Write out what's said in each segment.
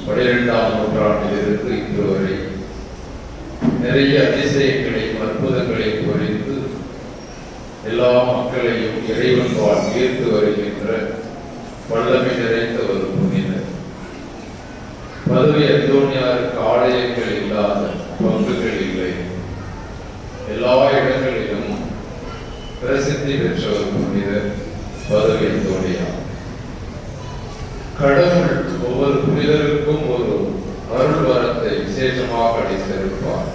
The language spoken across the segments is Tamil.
பனிரெண்டாம் நூற்றாண்டிலிருந்து இன்று வரை நிறைய அதிசயங்களையும் அற்புதங்களையும் புரிந்து எல்லா மக்களையும் இறைவன்பால் ஈர்த்து வருகின்ற வல்லமை நிறைந்த ஒரு புனிதர். பதுவை அந்தோனியாருக்கு ஆலயங்கள் இல்லாத பங்குகள் இல்லை. எல்லா இடங்களிலும் பிரசித்தி பெற்ற ஒரு புனிதர் பதுவை அந்தோனியார். கடவுள் ஒவ்வொரு புனிதருக்கும் ஒரு அருள் வரத்தை விசேஷமாக அளித்திருப்பார்.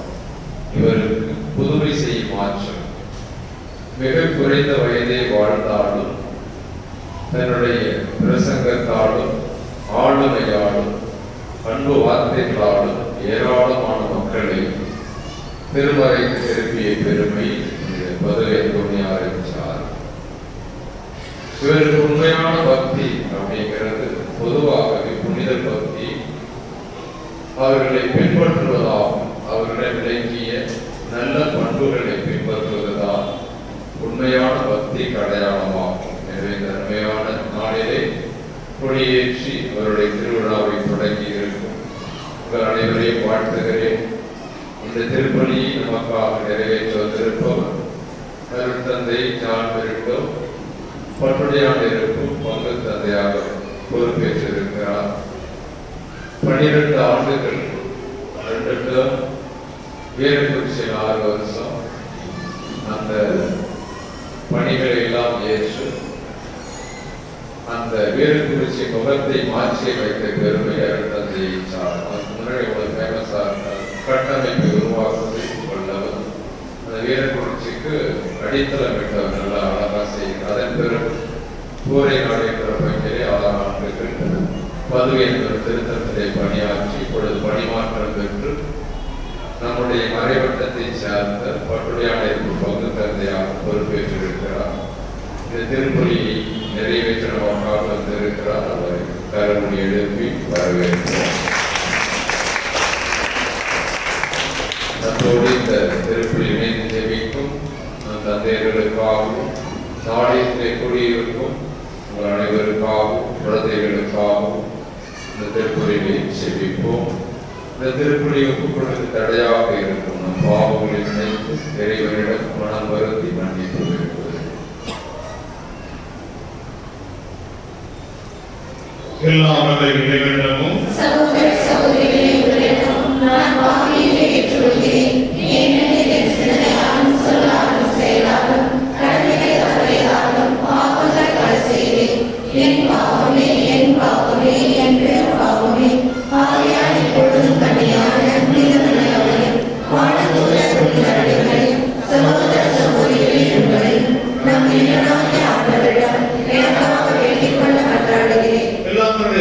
இவருக்கு புதுமை செய்யும் ஆற்றல். மிக குறைந்த வயதே வாழ்ந்தாலும் தன்னுடைய பிரசங்கத்தாலும் ஆளுமையாலும் அன்பு வார்த்தைகளாலும் ஏராளமான மக்களை திருமறைக்கு திருப்பிய பெருமை பதுவை அந்தோனியாருக்கு சார். இவருக்கு உண்மையான பக்தி அப்படிங்கிறது பொதுவாகவே புனித பக்தி அவர்களை பின்பற்றுவதாகும். அவர்களை விளங்கிய நல்ல பண்புகளை பின்பற்றுவதால் உண்மையான பக்தி அடையாளமாகும். எனவே உண்மையான நாளிலே கொடியேற்றி அவருடைய திருவிழாவை தொடங்கி இருக்கும். உங்கள் அனைவரையும் வாழ்த்துகிறேன். இந்த திருப்பலியை நமக்காக நிறைவேற்ற வந்திருப்பவர் அருட்தந்தை ஜான் பெரிட்டோ பட்டுடையாண்டிருக்கும் பங்கு தந்தையாக பொறுப்பேற்றிருக்கிறார். 12 ஆண்டுகள் 2 டேர்ம், வேறுபட்சம் 6 வருஷம் அந்த பணிகளை எல்லாம் ஏற்று அந்த வேறுபட்ச முகத்தை மாற்றி வைத்த பெருமை அருட்தந்தை சார். அதுக்கு முன்னாடி ஒரு ஃபேமஸாக கட்டமைப்பை உருவாக்குவதை கொள்ளவர். அந்த வேறுபட்சிக்கு அடித்தளமிட்டவர் நல்லா அழகாக செய்கிறார். அதன் பிறகு கூரை நடைபெற பங்கிலே 6 ஆண்டுகள் பதுவை என்ற திருத்தத்திலே பணியாற்றி இப்பொழுது பணிமாற்றம் பெற்று நம்முடைய மறைவட்டத்தை சார்ந்த பட்டுடையாண்டிற்கு பங்கு தந்தையாக பொறுப்பேற்றிருக்கிறார். இந்த திருப்பலியை நிறைவேற்றமாக வந்திருக்கிறார். அவரை கரமுடி எழுப்பி வரவேற்கிறார். தற்போது இந்த திருப்பலி இணைந்து ஜெபிக்கும் தந்தையர்களுக்காகவும் நாளையத்திலே குடியிருக்கும் உங்கள் அனைவருக்காகவும் குழந்தைகளுக்காகவும் இந்த திருப்பலியை ஜெபிப்போம். இந்த திருப்பலியை ஒப்புக்கொள்வது தடையாக இருக்கும் நம் பாவங்களை நினைத்து இறைவனிடம் மனம் வருந்தி மன்னிப்பு பெறுவது. எல்லாம் இறைவனிடமும் சகோதர சகோதரிகளிடம் நான் பாவியை ஏற்றுக்கொள்கிறேன். ஏனெனில் சிந்தனையாலும் சொல்லாலும் செயலாலும் கடமையை தவறியதாலும் பாவங்கள் பல செய்தேன். என் பாவமே என் பாவமே என் பெரும் பாவமே. ஆகையால் இப்பொழுதும் கண்ணியான புனிதமலையாளையும் வானதூர புனிதர்களையும் சகோதர சகோதரிகளையும் நம் இறைவனாகிய ஆண்டவரிடம் எனக்காக வேண்டிக் கொள்ள மன்றாடுகிறேன்.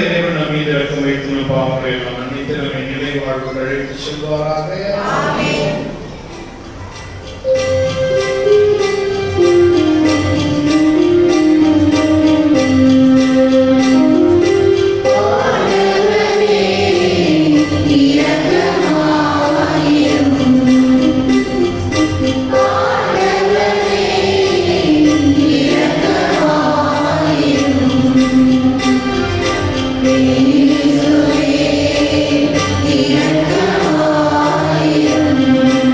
இறைவன் நம் மீது இரக்கம் வைத்து நம் பாவங்களை எல்லாம் மன்னித்து நம்மை நிலை வாழ்வு அழைத்து செல்வாராக. ஆமென். Thank you.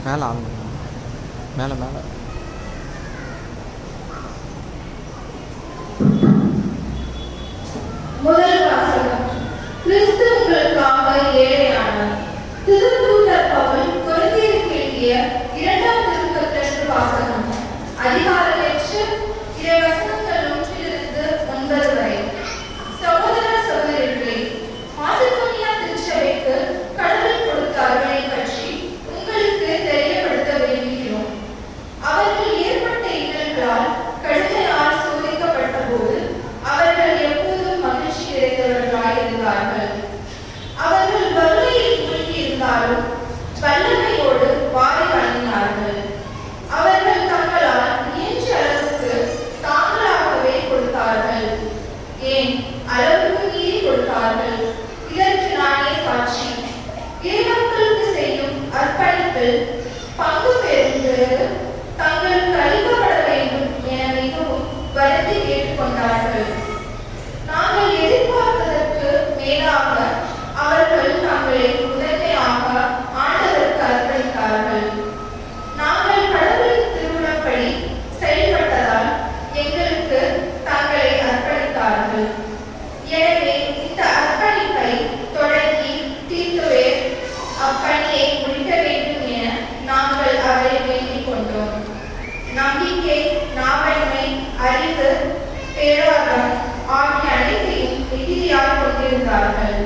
மேலே ஆன் மேலே மேலே முதல் வாசகம். கிறிஸ்து உங்களுக்காக ஏழையானார். திருத்தூதர் பவுல் கொரிந்தியருக்கு எழுதிய 2ஆம் திருமுகத்திலிருந்து வாசகம். அதிகாரம் 8 இறைவசனங்கள் 1 முதல் 9 வரை. சகோதர சகோதரிகளே, மாசிதோனியா திருச்சபைக்கு கடவுள் கொடுத்த அருளை பற்றி உங்களுக்கு தெரியப்படுத்த விரும்புகிறோம். அவர்கள் ஏற்பட்ட இன்னல்களால் கடுமையால் சோதிக்கப்பட்ட போது அவர்கள் எப்போதும் மகிழ்ச்சி கிடைத்தவர்களாய் இருந்தார்கள். அவர்கள் வறுமையில் மூழ்கி இருந்தாலும் வல்லமையோடு வாரி வழங்கினார்கள். அவர்கள் தங்களால் இயன்ற அளவுக்கு தாங்களாகவே கொடுத்தார்கள். ஏன் அளவுக்கு மீறி கொடுத்தார்கள். இதற்கு நானே சாட்சி. இறைமக்களுக்கு செய்யும் அர்ப்பணிப்பில் பங்கு பெறுகிறது தங்களுக்கு அளிக்கப்பட வேண்டும் என மிகவும் வருந்தி கேட்டுக்கொண்டார்கள். நாங்கள் எதிர்பார்ப்பதற்கு மேலாக அவர்கள் தங்களை முதன்மையாக ஆண்டவருக்கு அர்ப்பணித்தார்கள். நாங்கள் கடவுளின் திருவுளப்படி செயல்பட்டதால் எங்களுக்கு தங்களை அர்ப்பணித்தார்கள். எனவே இந்த அர்ப்பணிப்பை தொடங்கி தீர்க்கவே அப்பணியை முடிக்க வேண்டும் என நாங்கள் அவரை வேண்டிக் கொண்டோம். நம்பிக்கை, நாவன்மை, அறிவு, பேரார்வம் ஆகிய அனைத்தையும் மிகுதியாக கொண்டிருந்தார்கள்.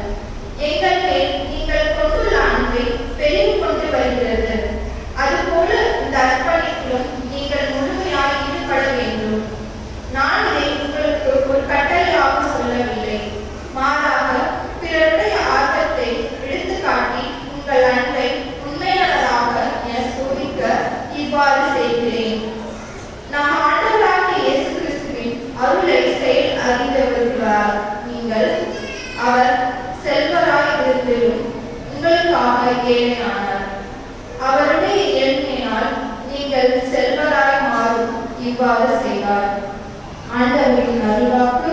எங்கள் மேல் நீங்கள் கொண்டுள்ள அன்பை பெருகி கொண்டு வருகிறது. அதுபோல இந்த அர்ப்பணிப்பிலும் நீங்கள் முழுமையாக ஈடுபட வேண்டும். நான் இதை உங்களுக்கு ஒரு கட்டளையாக சொல்லவில்லை, மாறாக பிறருடைய ஆர்வத்தை எடுத்துக்காட்டி உங்கள் அன்பை உண்மையானதாக என சோதிக்க இவ்வாறு செய்கிறேன். நம் ஆண்டவராகிய இயேசு கிறிஸ்துவின் அருளை இவ்வாறு செய்தார். ஆண்டவரின் அருள்வாக்கு.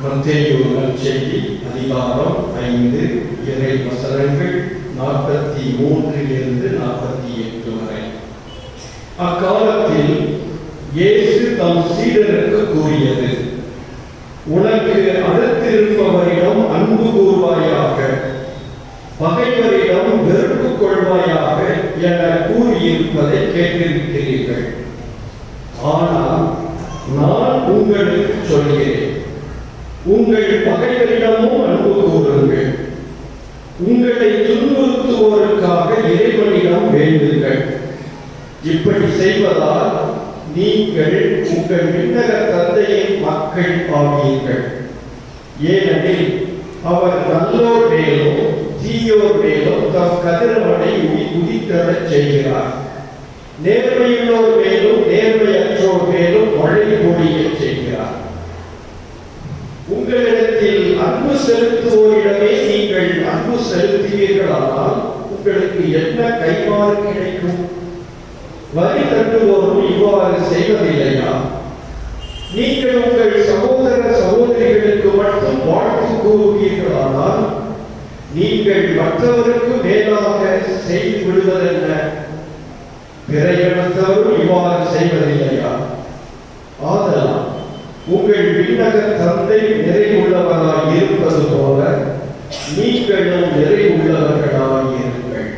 மத்தேயு நற்செய்தி அதிகாரம் 5 இறை வசனங்கள் 43 48 வரை. அக்காலத்தில் இயேசு தம் சீடருக்கு கூறியது, உனக்கு அடுத்திருப்பவரிடம் அன்பு கூர்வாயாக, பகைவரிடம் வெறுப்பு கொள்வாயாக என கூறியிருப்பதை கேட்டிருக்கிறீர்கள். ஆனால் நான் உங்களுக்கு சொல்கிறேன், உங்கள் பகைவரிடமும் அன்பு கூறுங்கள், உங்களை துன்புறுத்துவோருக்காக இறைவனிடம் வேண்டுங்கள். இப்படி செய்வதால் நீங்கள் உங்கள் விண்ணக தந்தையின் மக்கள் ஆவீர்கள். ஏனெனில் அவர் நல்லோர் மேலும் தீயோர் மேலும் தம் கதிரவனை உதித்தரச் செய்கிறார். நேர்மையுள்ளோர் மேலும் நேர்மையற்றோர் மேலும் மழை பொழியச் செய்கிறார். உங்களிடத்தில் அன்பு செலுத்துவோரிடமே நீங்கள் அன்பு செலுத்துவீர்களானால் உங்களுக்கு என்ன கைமாறு கிடைக்கும்? வரி தட்டுவோரும் இவ்வாறு செய்வதில்லையா? நீங்கள் உங்கள் சகோதர சகோதரிகளுக்கு மட்டும் வாழ்த்து கூறுவீர்களானால் நீங்கள் மற்றவருக்கு மேலாக செய்து விடுவதென்ன? பிற இனத்தவரும் இவ்வாறு செய்வதில்லையா? ஆதலால் உங்கள் விண்ணக தந்தை நிறைவுள்ளவராய் இருப்பது போல நீங்களும் நிறைவுள்ளவர்களாய் இருங்கள்.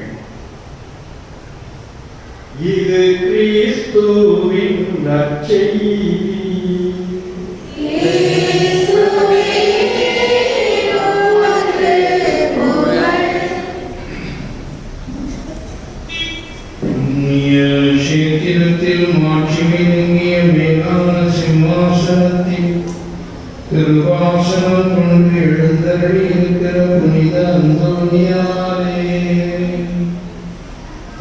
இது கிறிஸ்துவின் நற்செய்தி. சீக்கிரத்தில் மாட்சிமை நீங்கிய மேலான சிம்மாசனத்தில் திருவாசனம் கொண்டு எழுந்தருளி இருக்கிற புனித அந்தோனியாரே,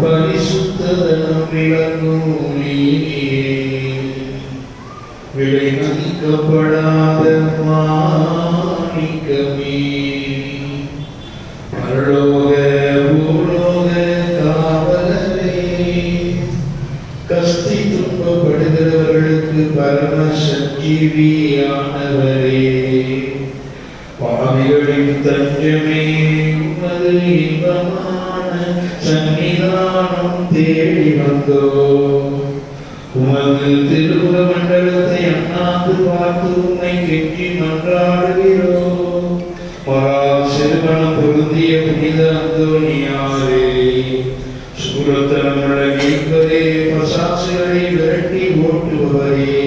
பரிசுத்ததனம் விளங்கும் நீரே, விலை மதிக்கப்படாத மாணிக்கமே, பரலோக பூலோக காவலரே, கஸ்தி துன்பப்படுகிறவர்களுக்கு பரம சஞ்சீவியானவரே, பாவிகளின் தஞ்சமே, உமது இன்பமான சன்னிதானம் தேடி வந்தோ. உமது திருமுக மண்டலத்தை அண்ணாந்து பார்த்து உம்மை கெஞ்சி மன்றாடுகிறோம். மகா சிறுவனம் பொருந்திய புனித அந்தோனியாரே, சூரத்தனமுள்ள மீட்பரே, பசாசுகளை விரட்டி ஓட்டுபவரே,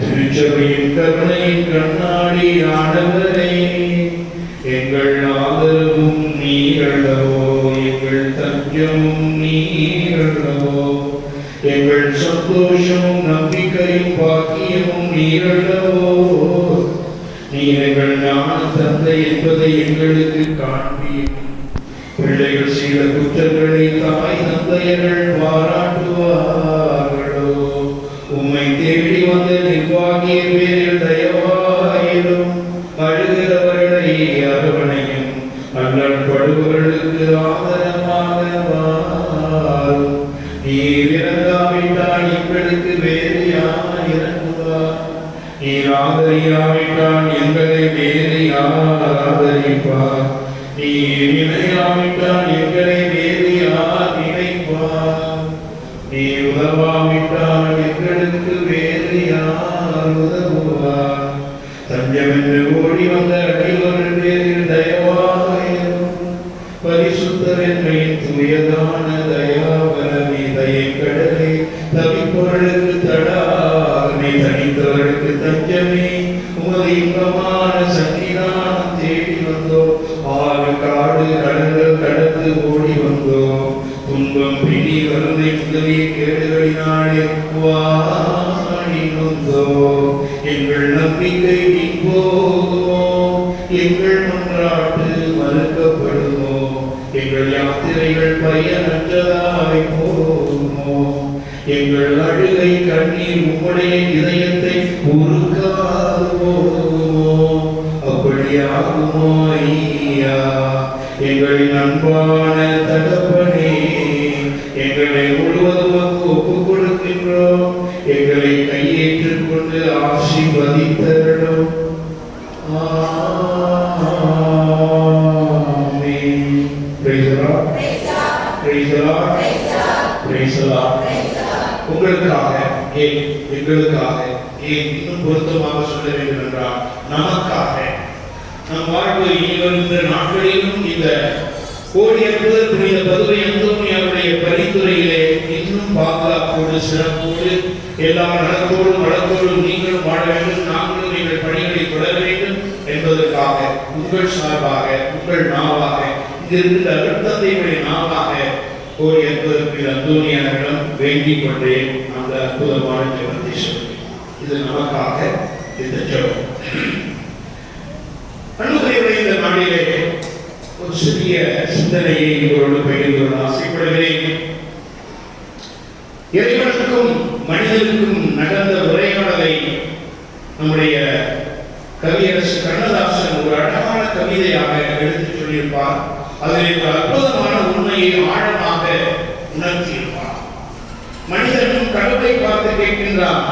திருச்சபையின் கருணையின் கண்ணாடி ஆனவரே, எங்கள் ஆதரவும் நீரல்லவோ, எங்கள் தஞ்சமும் நீரல்லவோ, எங்கள் சந்தோஷமும் நம்பிக்கையும் பாக்கியமும் நீரல்லவோ. நீர் எங்கள் ஞான தந்தை என்பதை எங்களுக்கு காண்பீர். பிள்ளைகள் செய்த குற்றங்களை தாய் தந்தையர்கள் பாராட்டுவார்களோ? உம்மை தேடி வந்த நிர்வாகியின் பேரில் தயவாயிலும், அழுகிறவர்களை அரவணையும், அல்லல் படுபவர்களுக்கு ஆதரமாக வாரும். நீர் இறங்காவிட்டால் எங்களுக்கு வேறு யார் இறங்குவார்? நீர் ஆதரியாவிட்டால் எங்களை வேறு யார் ஆதரிப்பார்? நீர் இணையாவிட்டால் எங்களை வேறு யார் நினைப்பார்? நீர் உதவாவிட்டால் எங்களுக்கு வேறு யார் உதவுவார்? தஞ்சமென்று ஓடி வந்த அடிவர்கள் பேரில் தயவாயிரும், பரிசுத்தவென்மையின் தூயதான தயாவரமே, தயை கடலே, தவிப்பொருளுக்கு தடாகமே, தனித்தவர்களுக்கு தஞ்சமே, உமது இன்பமான சன்னிதானம் தேடி வந்தோம். ஆறு காடு கடல்கள் கடந்து ஓடி வந்தோம். துன்பம் பிடி கருணை முதலிய கேடுகளினாலே வாடி வந்தோம். எங்கள் நம்பிக்கை நீங்கோகுமோ? எங்கள் மன்றாட்டு மறுக்கப்படுமோ? எங்கள் யாத்திரைகள் பயனற்றதாய் போகுமோ? எங்கள் அழுகை கண்ணீர் உம்முடைய இதயத்தை உருக்காது போகுமோ? அப்படியாகுமோ ஐயா? எங்களின் அன்பான தகப்பனே, எங்களை முழுவதும் ஒப்புக் கொடுக்கின்றோம். எங்களை கையேற்றுக் கொண்டு ஆசீர்வதித்தருளும். நமக்காக நம் வாழ்வு இனி வருகின்ற நாட்களிலும் இந்த கோடியற்புதர் புனித பதுவை அந்தோனியாருடைய பரிந்துரையிலே இன்னும் பாதுகாப்போடு சிறப்போடு எல்லா நலத்தோடும் வளத்தோடும் நீங்களும் வாழ வேண்டும், நாங்களும் எங்கள் பணிகளை தொடர வேண்டும் என்பதற்காக உங்கள் சார்பாக உங்கள் நாவாக இங்கிருக்கின்ற அருட்தந்தையுடைய நாவாக கோடியற்புதர் புனித அந்தோனியாரிடம் வேண்டிக் கொண்டேன் அந்த அற்புதமான ஜெபத்தை சொல்லி. இது நமக்காக இந்த ஜெபம். அன்புடைய இந்த நாளிலே ஒரு சிறிய சிந்தனையை உங்களோடு பகிர்ந்து கொள்ள ஆசைப்படுகிறேன். இறைவனுக்கும் மனிதனுக்கும் நடந்த உரையாடலை நம்முடைய கவியரசு கண்ணதாசன் ஒரு அழகான கவிதையாக எடுத்துச் சொல்லியிருப்பார். அதில் ஒரு அற்புதமான உண்மையை ஆழமாக உணர்த்தியிருப்பார். மனிதனும் கடவுளை பார்த்து கேட்கின்றார்,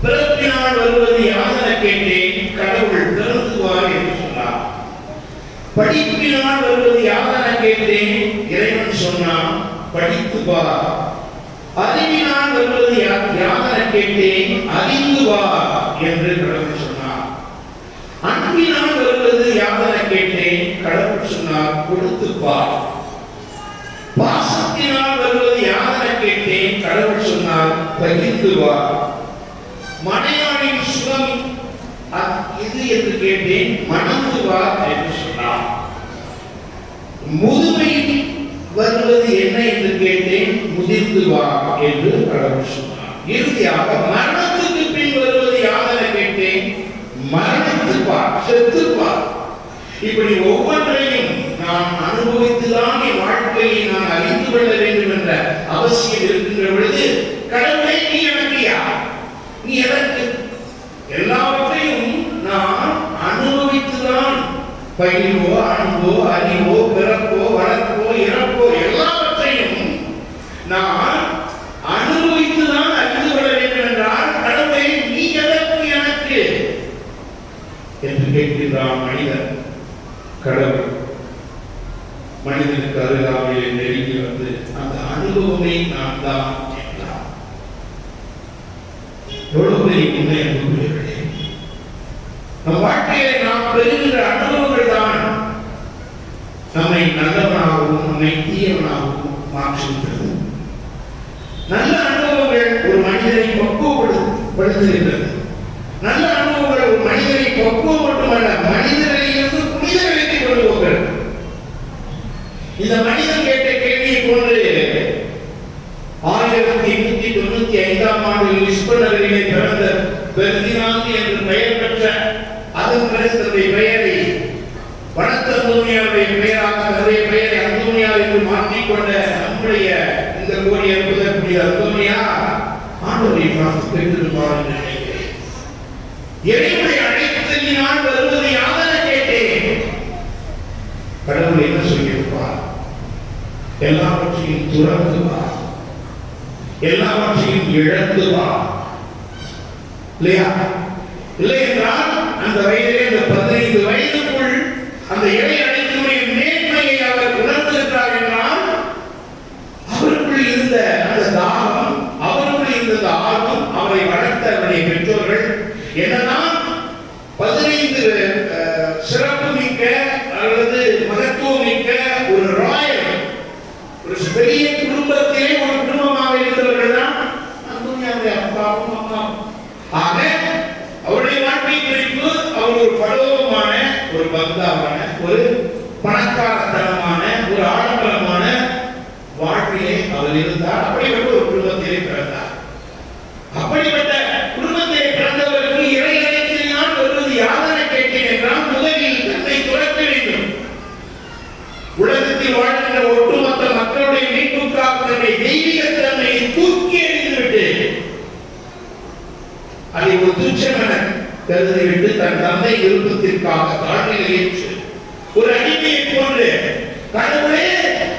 பிறப்பினால் வருவது யாதென கேட்டேன், கடவுள் திறந்துவார் என்று சொன்னார். படிப்பினால் வருவது யாதென கேட்டேன், இறைவன் சொன்னான் படித்து வா. அறிவினால் வருவது யாதென கேட்டேன், அறிந்து வா என்று கடவுள் சொன்னார். அன்பினால் வருவது யாதென கேட்டேன், கடவுள் சொன்னார் கொடுத்து வா. பாசத்தினால் வருவது யாதென கேட்டேன், கடவுள் சொன்னார் பகிர்ந்து வா. மனையாளின் சுகம் இது என்று கேட்டேன், மணந்து வா என்று சொன்னார். முதுமையில் வருவது என்ன என்று கேட்டேன், முதிர்ந்து வா என்று கடவுள் சொன்னார். இறுதியாக மரணத்துக்கு பின் வருவது யாதென கேட்டேன், மரணத்து வா, செத்து வா. இப்படி ஒவ்வொன்றையும் நான் அனுபவித்துதான் என் வாழ்க்கையை நான் அறிந்து கொள்ள வேண்டும் என்ற அவசியம் இருக்கின்ற பொழுது, கடவுளை நீ எனக்கு யார், நீ எனக்கு எல்லாவற்றையும் நான் அனுபவித்துதான் பயிரோ அன்போ அறிவோ பிறப்போ வளர்ப்போ இறப்போ எல்லாவற்றையும் நான் அனுபவித்துதான் அறிந்து கொள்ள வேண்டும் என்றால், கடவுளை நீ எதற்கு எனக்கு என்று கேட்கின்றான் மனிதன். கடவுள் மனிதனுக்கு அருகாமையில் நெருங்கி வந்து அந்த அனுபவமே நான் தான் என்றார். எவ்வளவு பெரிய உண்மை அன்புக்குரியவர்களே! நம் வாழ்க்கையிலே நாம் பெறுகின்ற அனுபவங்கள் தான் நம்மை நல்லவனாகவும் நம்மை தீயவனாகவும் மாற்றுகின்றது. நல்ல அனுபவங்கள் ஒரு மனிதனை பக்குவப்படுத்துகின்றது. நல்ல அனுபவங்கள் ஒரு மனிதனை பக்குவம் மட்டுமல்ல, மனிதனிலிருந்து புனிதர்களுக்கு கொண்டு போகிறது. இந்த மனிதன் கேட்ட கேள்வியை போன்று 1895ஆம் ஆண்டில் லிஸ்பன் நகரிலே பிறந்த பெர்தினாந்து என்று பெயர் பெற்ற, அதன் பிறகு தன்னுடைய பெயரை வனத்து அந்தோனியாருடைய பெயராக தன்னுடைய பெயரை அந்தோனியார் என்று மாற்றிக்கொண்ட நம்முடைய இந்த கோடியற்புதர் புனித அந்தோனியார் ஆண்டவரை பார்த்து பெற்றிருப்பார் என்று நினைக்கிறேன். இறைவனுடைய அழைத்தலினால் வருவது யாதென கேட்டேன், கடவுள் என்ன சொல்லியிருப்பார், எல்லாவற்றையும் துறந்து வா, எல்லாவற்றையும் இழந்து வா. இல்லையா? இல்லை என்றால் அந்த வயதிலே, அந்த 15 வயதுக்குள் அந்த இறை அழைப்பினுடைய மேன்மையை அவர் உணர்ந்திருக்கிறார் என்றால், அவருக்குள் இருந்த அந்த தாகம், அவருக்குள் இருந்த ஆர்வம், அவரை வளர்த்த அவருடைய பெற்றோர்கள் என்னதான் 15 சிறப்பு மிக்க அல்லது மகத்துவம் மிக்க ஒரு ராயல், ஒரு பெரிய குடும்பத்திலே ஒரு குடும்பமாக இருந்தவர்கள் தான் அந்தோனியாருடைய அப்பாவும் அம்மாவும். ஆக அவருடைய வாழ்க்கை குறிப்பு அவர் ஒரு படோகமான, ஒரு பந்தாவான, ஒரு பணக்காரத்தனமான, ஒரு ஆடம்பரமான வாழ்க்கையை அவர் இருந்தார். அப்படிப்பட்ட ஒரு குடும்பத்திலே பிறந்தார். அப்படிப்பட்ட குடும்பத்திலே பிறந்தவருக்கு இறை அழைப்பினால் வருவது யாதென கேட்டேன் என்றால், முதலில் தன்னை துறக்க வேண்டும். உலகத்தில் வாழ்கின்ற ஒட்டுமொத்த மக்களுடைய மீட்புக்காக தன்னை தெய்வீக தன்மையை தூக்கி எறிந்துவிட்டு, அதை ஒரு துச்சமென கருதிவிட்டு தன் தந்தை விருப்பத்திற்காக தாழ்நிலை ஏற்று ஒரு அடிமையை போன்று கடவுளே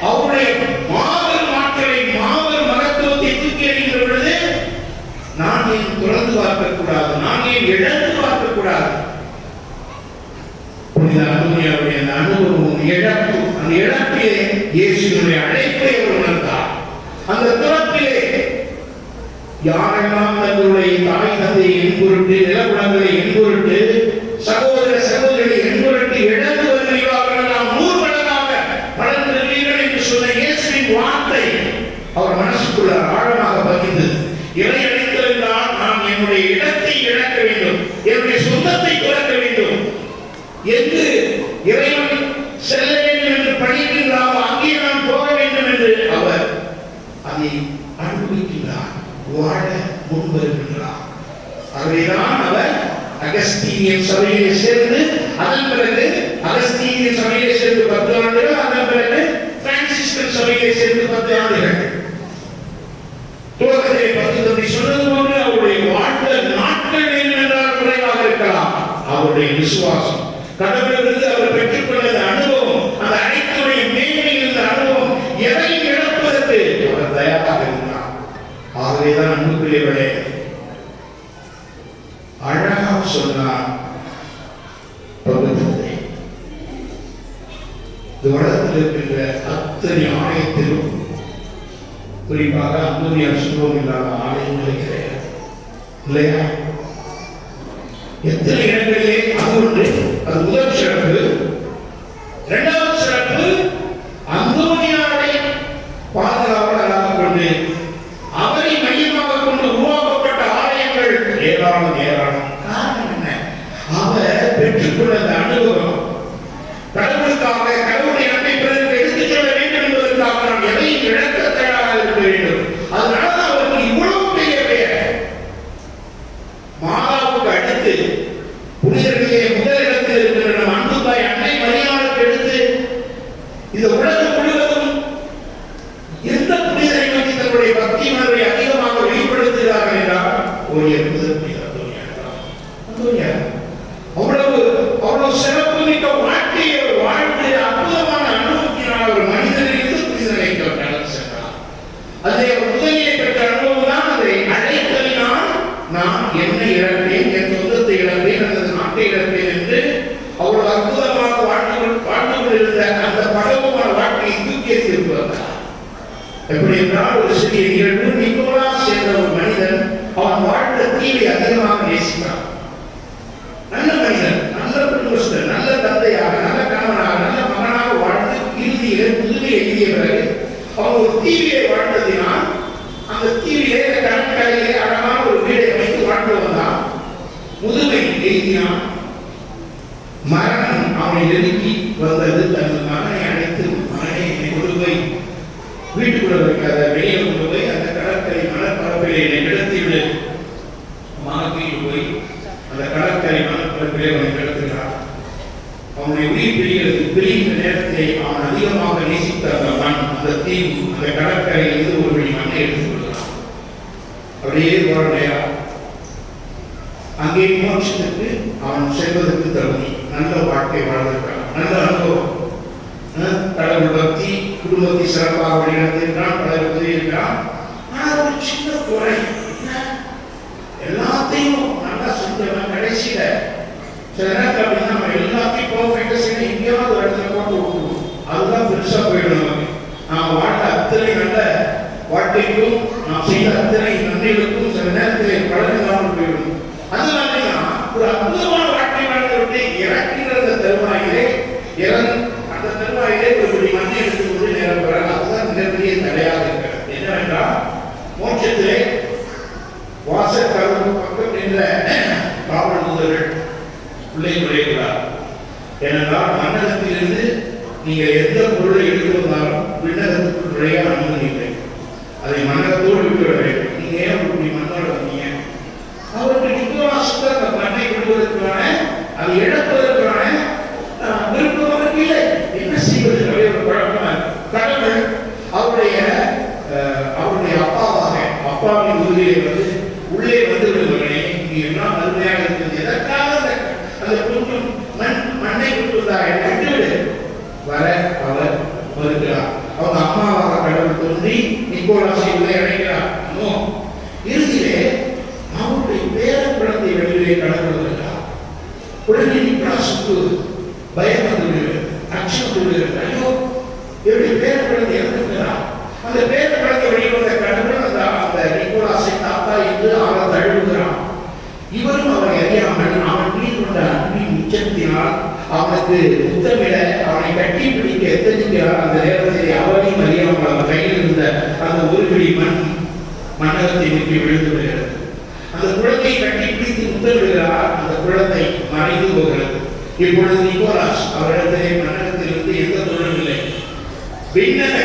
அவருடைய மாபெரும் ஆற்றலை, மாபெரும் மகத்துவத்தை தூக்கி எறிகின்ற பொழுது, நான் ஏன் துறந்து பார்க்க கூடாது, நான் ஏன் இழந்து பார்க்க கூடாது? புனித அந்தோனியாருடைய அந்த அனுபவம், இழப்பு, அந்த இழப்பிலே இயேசுவினுடைய அழைப்பை அவர் உணர்ந்தார். அந்த துறப்பிலே யாரெல்லாம் தங்களுடைய தாய் தந்தை என்பொருட்டு, நிலப்புலங்களை என்பொருட்டு, சகோதர எங்கு இறைவன் செல்ல வேண்டும் என்று படிக்கின்றாரோ அங்கே நான் போக வேண்டும் என்று அவர் அதை அனுபவிக்கின்றார், வாழ முன்வருகின்றார். ஆகவேதான் அவர் அகஸ்தீனியன் சபையிலே சேர்ந்து, அதன் பிறகு அகஸ்தீனியன் சபையிலே சேர்ந்து 10 ஆண்டுகள், அதன் பிறகு பிரான்சிஸ்கன் சபையிலே சேர்ந்து 10 ஆண்டுகள். துவக்கத்திலே 10 தந்தை சொன்னது போன்று அவருடைய வாழ்க்கை நாட்கள் வேண்டுமென்றால் குறைவாக இருக்கலாம். அவருடைய விசுவாசம், கடவுளிலிருந்து அவர் பெற்றுக்கொண்ட அனுபவம், அந்த அனைத்துடைய மேன்மையில் இருந்த அனுபவம், எதையும் இழப்பதற்கு அவர் தயாராக இருந்தார். ஆகவேதான் அன்புக்குரியவர்களே, அழகாக சொன்னார் பகுத்தந்தை, இந்த உலகத்தில் இருக்கின்ற அத்தனை ஆலயத்திலும், குறிப்பாக அந்தோனியார் சுபம் இல்லாத ஆலயங்களே கிடையாது இல்லையா? எத்தனை இடங்களிலே அது ஒன்று, அது முதல் சிறப்பு. இரண்டாவது சிறப்பு, அந்தோனியாரை பாதுகாவலராக கொண்டு அவரை மையமாக கொண்டு உருவாக்கப்பட்ட ஆலயங்கள் ஏராளம் ஏராளம். காரணம் என்ன? அவர் பெற்றுக்கொண்ட அந்த அனுபவம், கடவுளுக்காக கடவுளுடைய அன்பை பிறருக்கு எடுத்துச் சொல்ல வேண்டும் என்பதற்காக நாம் எதையும் இழக்க தயாராக இருக்க வேண்டும். அதனால அவருக்கு இவ்வளவு பெரிய பெயர். மாதாவுக்கு அடுத்து புனிதர்களிலே முதல் இடத்தில் இருக்கிற நம் அன்பு தாய் அன்னை மரியாளுக்கு எடுத்து இந்த உலகம் முழுவதும் எந்த புனிதரை நோக்கி தன்னுடைய பக்தி உணர்வை அதிகமாக வெளிப்படுத்துகிறார்கள் என்றால் ஒரு அவ்வளவு சிறப்பு மிக்க வாழ்க்கையை வாழ்ந்து அற்புதமான அனுபவத்தினால் ஒரு மனிதனிலிருந்து புனிதரை சென்றார். அதை அவர் முதலிலே பெற்ற அனுபவம் தான் அதை அழைத்தலினால் நான் என்னை இழப்பேன், என் சொந்தத்தை இழப்பேன், அல்லது நாட்டை இழப்பேன் என்று அவ்வளவு அற்புதமாக வாழ்ந்து கொண்டிருந்த அந்த படவுமான வாழ்க்கையை தூக்கி எறிந்திருக்கிறார். எப்படி என்றால், ஒரு சிறிய நிகழ்வு, நிக்கோலாஸ் என்ற ஒரு மனிதன் அவன் வாழ்ந்த தீவை அதிகமாக நேசித்தான். நல்ல மனிதன், நல்ல குடும்பஸ்தர், நல்ல தந்தையாக, நல்ல கணவனாக, நல்ல மகனாக வாழ்ந்து இறுதியிலே புதுமை எழுதிய பிறகு அவன் ஒரு தீவியை வாழ்ந்ததினால் அந்த தீவிலே கடற்கரையிலே அழகான ஒரு வீடை வைத்து வாழ்ந்து வந்தான். முதுமை எழுதினான். மரணம் அவனை நெருங்கி வந்தது. தனது மகனை அழைத்து, மகனை கொண்டு போய் வீட்டுக்குள்ள வைக்காத, வெளியே கொண்டு போய் அந்த கடற்கரை மணற்பரப்பிலே என்னை கிடத்திவிடு. மகன் போய் அந்த கடற்கரை மணற்பரப்பிலே அவனை கிடத்துகிறார். அவனை உயிர் பிரிகின்ற நேரத்தை அவன் அதிகமாக நேசித்த அந்த மண், அந்த தீவு, அந்த கடற்கரையிலிருந்து ஒரு வழி மண்ணை எடுத்துக் கொள்கிறான். அப்படியே போறா அங்கே மோட்சத்துக்கு அவன் செல்வதற்கு தகுதி, நல்ல வாழ்க்கை வாழ்ந்திருக்கான், நல்ல அனுபவம், கடவுள் பக்தி, குடும்பத்தை சிறப்பாக வழிநடத்திருக்கிறான், பலர் உதவி இருக்கிறான். ஆனால் ஒரு சின்ன குறை, எல்லாத்தையும் நல்லா செஞ்சவன் கடைசியில சில நேரத்தில் அப்படின்னா நம்ம எல்லாத்தையும் பர்ஃபெக்டா செய்ய எங்கேயாவது ஒரு இடத்துல போட்டு விட்டுருவோம். அதுதான் பெருசா போயிடும் நமக்கு. நாம் வாழ்ந்த அத்தனை நல்ல வாழ்க்கைக்கும் நாம் செய்த அத்தனை நன்மைகளுக்கும் சில நேரத்தில் பலன் இல்லாமல் போயிடும். அதனாலதான் ஒரு அற்புதமான வாழ்க்கை வாழ்ந்து விட்டு இறக்கின்ற அந்த தருவாயிலே அந்த தருவாயிலே ஒரு மண்ணை எடுத்துக்கொண்டு நேரம் பெற, அதுதான் மிகப்பெரிய தடையாக இருக்கிறது. என்னவென்றால், மோட்சத்திலே வாசற்கதவு பக்கம் நின்ற காவல் தூதர்கள் உள்ளே நுழைகிறார். ஏனென்றால் மன்னகத்திலிருந்து நீங்கள் எந்த பொருளை எடுத்து வந்தாலும் விண்ணகத்துக்குள் நுழைய அனுமதி இல்லை. அதை மன்னகத்தோடு விட்டுவிட வேண்டும். நீங்க ஏன் இப்படி மண்ணோட வந்தீங்க? அவருக்கு நிக்கோலாசுக்கு அந்த மண்ணை விடுவதற்கான, அதை இழப்பதற்கான விருப்பம் அவருக்கு இல்லை. என்ன செய்வது? ஒரு குழப்பம். கடவுள் அவருடைய அப்பாவின் உறுதியை வந்து உள்ளே வந்து விடுவதே நீ எல்லாம் அருமையாக இருக்கிறது. எதற்காக அந்த கொஞ்சம் மண்ணை விட்டுவதாக விட்டுவிடு வர அவர் மறுக்கிறார். அவங்க அம்மாவாக கடவுள் தோன்றி நிக்கோலாசை உள்ளே அழைக்கிறார். இறுதியிலே அவருடைய பேர குழந்தை வெளியிலே கடவுள் வருகிறார். உடனே நிக்கோலாசுக்கு பயம் வந்து விடுகிறது, அச்சம் வந்து விடுகிறது. ஐயோ, என்னுடைய பேர குழந்தை இறந்துகிறார். அந்த பேர குழந்தை வெளிவந்த கடவுள் அந்த நிக்கோலாசை தாத்தா என்று அவர் தழுவுகிறான். இவரும் அவரை அறியாமல் அவன் மீது கொண்ட அன்பின் உச்சத்தினால் அவனுக்கு முத்தமிட, அவனை கட்டி பிடிக்க எத்தனிக்கிறார். அந்த நேரத்தில் அவரையும் அறியாமல் அவர் கையில் இருந்த அந்த ஒரு பிடி மண்ணகத்தை நோக்கி விழுந்து விடுகிறது. அந்த குழந்தையை கட்டி பிடித்து முத்தமிடுகிறார். அந்த குழந்தை மறைந்து போகிறது. இப்பொழுது நிக்கோலாஸ் அவரிடத்திலே மன்னகத்திலிருந்து எந்த தொழிலும் இல்லை. விண்ணக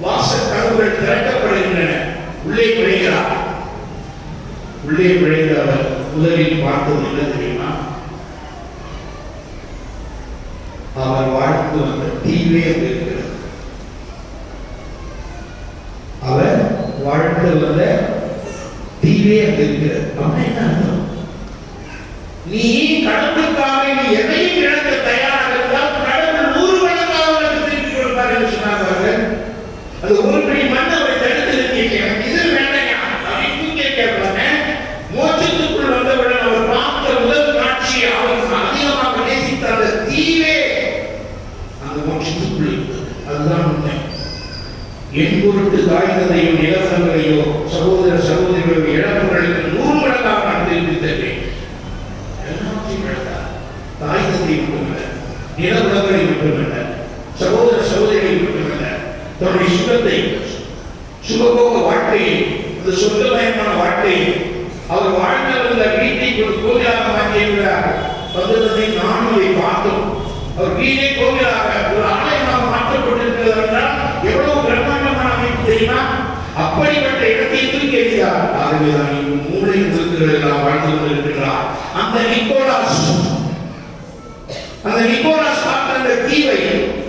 வாசல் கதவுகள் திறக்கப்படுகின்றன. உள்ளே நுழைகிறார். உள்ளே நுழைந்த அவர் முதலில் பார்த்தது என்ன தெரியுமா? அவர் வாழ்ந்து வந்த தீவே இருக்கிறது. அவர் வாழ்ந்து வந்த தீவே இருக்கிறது. அப்ப என்ன அர்த்தம்? நீ கடவுளுக்காக நீ எதையும் இழக்க தயாராக இருந்தால் கடவுள் 100 மடங்காக உனக்கு திருப்பி கொடுப்பார் என்று சொன்னார்கள். அது ஒரு படி மண் அவரை தடுத்து நிறுத்தியிருக்கிறார். இது வேண்டாம் அப்படின்னு தூக்கி கேட்பாங்க. மோட்சத்துக்குள் வந்தவுடன் அவர் பார்த்த முதல் காட்சி அவர் அதிகமாக நேசித்த அந்த தீவே அந்த மோட்சத்துக்குள் இருந்தது. அதுதான் உண்மை. என் பொருட்டு தாய்தந்தையும் நிலவரங்களையோ சகோதர சகோதரிகளோ இழப்புகளுக்கு 100 மடங்காக நான் திருப்பி தருவேன். தாய் தந்தை மட்டுமல்ல, நிலவுலகை மட்டுமல்ல, சகோதர சகோதரிகளை மட்டுமல்ல, தன்னுடைய சுகத்தை, சுகபோக வாழ்க்கையை, அந்த சொர்க்கமயமான வாழ்க்கையை அவர் வாழ்ந்த வந்த வீட்டை ஒரு கோவிலாக மாற்றியிருக்கிறார். பந்தத்தை நானும் அதை பார்த்தோம். அவர் வீடே கோவிலாக ஒரு ஆலயமாக மாற்றப்பட்டிருக்கிறது என்றால் எவ்வளவு பிரம்மாண்டமான அமைப்பு தெரியுமா? அப்படிப்பட்ட இடத்தை தூக்கி எறிந்தார். ஆகவேதான் இன்னும் மூளை முழுக்கள் நாம் வாழ்ந்து கொண்டிருக்கிறார். அந்த நிக்கோலாஸ் பார்த்த அந்த தீவை,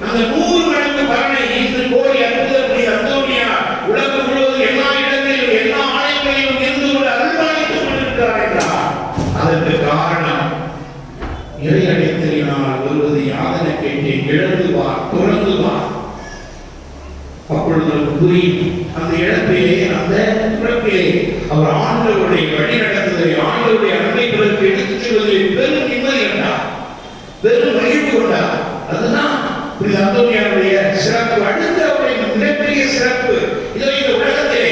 அந்த 100 மடங்கு பலனை இன்று கோரி அற்புதப்படி அந்தோனியா உலகம் முழுவதும் எல்லா இடங்களிலும் எல்லா ஆலயங்களிலும் இருந்து கொண்டு அருள்பாலித்துக் கொண்டிருக்கிறார் என்றார். அதற்கு காரணம் இறையடைத்தலினால் வருவது யாதனை கேட்டேன், இழந்து வா, துறந்து வா. அப்பொழுது நமக்கு புரியும் அந்த இழப்பிலே, அந்த பிறப்பிலே அவர் ஆண்டவருடைய வழி நடத்துவதை, ஆண்டவருடைய அன்பைகளுக்கு எடுத்துச் செல்வதில் பெரும் நிம்மதி கண்டார், பெரும் மகிழ்வு கொண்டார். அதுதான் அந்தோனியாருடைய சிறப்பு. அடுத்த அவருடைய மிகப்பெரிய சிறப்பு இதோ இந்த உலகத்திலே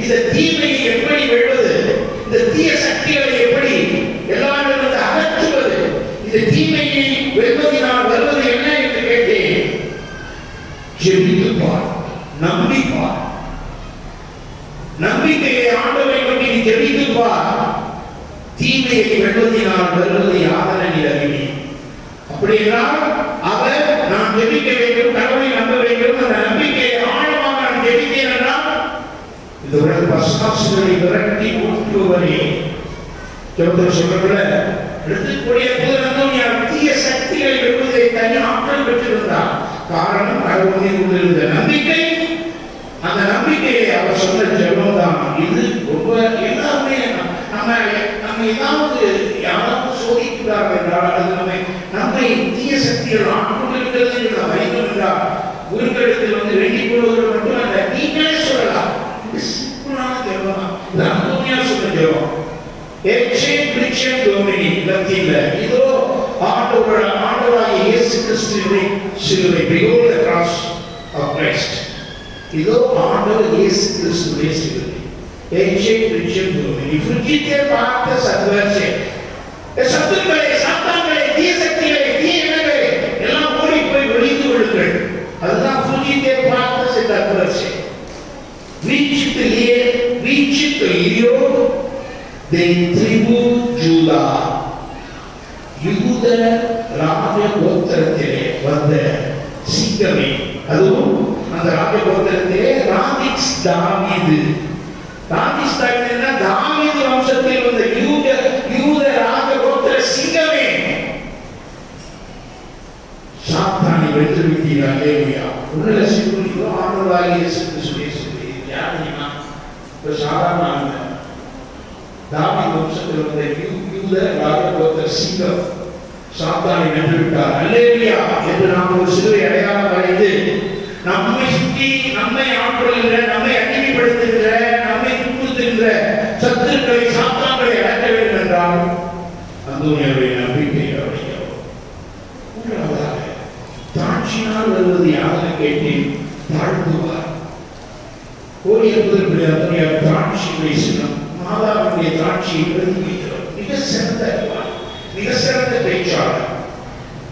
இந்த தீமையை எப்படி வெல்வது, இந்த தீய சக்திகளை எப்படி எல்லாரிலிருந்து அகற்றுவது, இந்த தீமையை வெல்வதனால் வருவது என்ன என்று கேட்டேன். ஜெபித்துப்பார், நம்பிப்பார். நம்பிக்கையை ஆண்டவரை கொண்டு நீ ஜெபித்துப்பார். தீமையை வெல்வதனால் வருவது யாதனை நிலவினி. அப்படி என்றால் அவர் நான் ஜெபிக்க வேண்டும், கடவுளை நம்ப வேண்டும், அந்த நம்பிக்கையை ஆழமாக நான் ஜெபித்தேன் என்றால் இந்த உலக பசாசுகளை விரட்டி ஊற்றுவரே ஜெபத்தில் சொல்லப்பட எடுத்துக்கூடிய புதனந்தோனியார் தீய சக்திகளை வெல்வதை தனி ஆற்றல் பெற்றிருந்தார். காரணம் கடவுள் மீது கொண்டிருந்த நம்பிக்கை. அந்த நம்பிக்கையை அவர் சொன்ன ஜெபம் தான் இது. ரொம்ப எல்லாமே நம்ம ஏதாவது யாராவது சோதிக்கிறார்கள் என்றால் அது நம்மை தீய சக்திகள் ஆட்கொண்டிருக்கிறது என்று நாம் அறிந்தோம் என்றால் குருக்களிடத்தில் வந்து வேண்டிக் கொள்வதற்கு மட்டுமல்ல, நீங்களே சொல்லலாம். இது சிம்பிளான ஜெபம் தான். இது அந்தோனியார் சொன்ன ஜெபம். இதோ ஆண்டவராகிய இயேசு கிறிஸ்துவின் சிலுவை, behold the cross of Christ. இதோ ஆண்டவர் இயேசு கிறிஸ்துவின் சிலுவை. பார்த்த சத்வர்ஷே சத்துக்களை, சாத்தான்களை, தீய சக்திகளை, தீய எண்ணங்களை எல்லாம் ஓடி போய் ஒழித்து விடுங்கள். அதுதான் புரிஞ்சித்தே பார்த்த சத்வர்ஷே. வீச்சித்திலியோ dei tribu Giuda, யூத ராஜ கோத்திரத்திலே வந்த சிங்கமே. அதுவும் அந்த ராஜ கோத்திரத்திலே ராதிக்ஸ் தாவீது. ராதிக்ஸ் தாவீதுன்னா தாவீது வம்சத்தில் வந்த யூத ராஜ கோத்திர சிங்கமே. சாத்தானை வென்று விட்டீர். அல்லேலூயா. உன்னத சிங்குலியோ ஆண்டவராகிய இயேசு கிறிஸ்துவே. யார் தெரியுமா? ஒரு சாதாரண தாவீது வம்சத்தில் வந்த யூத ராஜ கோத்திர சிங்கம் சாத்தானை வென்று விட்டார். அல்லேலூயா என்று நாம் ஒரு சிலுவை அடையாளம் வரைந்து நம்மை சுற்றி நம்மை ஆட்கொள்கின்ற, நம்மை அடிமைப்படுத்துகின்ற, நம்மை துன்புறுத்துகின்ற சத்துருக்களை, சாத்தான்களை அடக்க வேண்டும் என்றால் அந்தோனியாருடைய நம்பிக்கை அவசியம். மூன்றாவதாக தாட்சியினால் வருவது யாரை கேட்டேன், தாழ்த்துவார். கோரி என்பதற்கு அந்தோனியார் தாட்சியுடைய சின்னம். மாதாவுடைய தாட்சியை பிரதிபலிக்கிறார். மிக சிறந்த அறிவார், மிக சிறந்த பேச்சாளர்.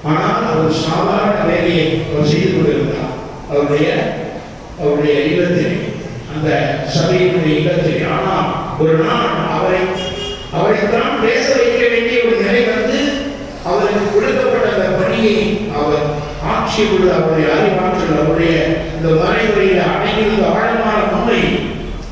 ஆனால் அவர் சாதாரண வேலையை அவர் செய்து கொண்டிருந்தார். அவருடைய இல்லத்திலே, அந்த சபையினுடைய இல்லத்திலே. ஆனால் ஒரு நாள் அவரைத்தான் பேச வைக்க வேண்டிய ஒரு நிலை வந்து அவருக்கு கொடுக்கப்பட்ட அந்த பணியை அவர் ஆட்சி உள்ள அவருடைய அறிவாற்றல், அவருடைய இந்த வரைமுறையில் அடங்கியிருந்த ஆழமான உண்மை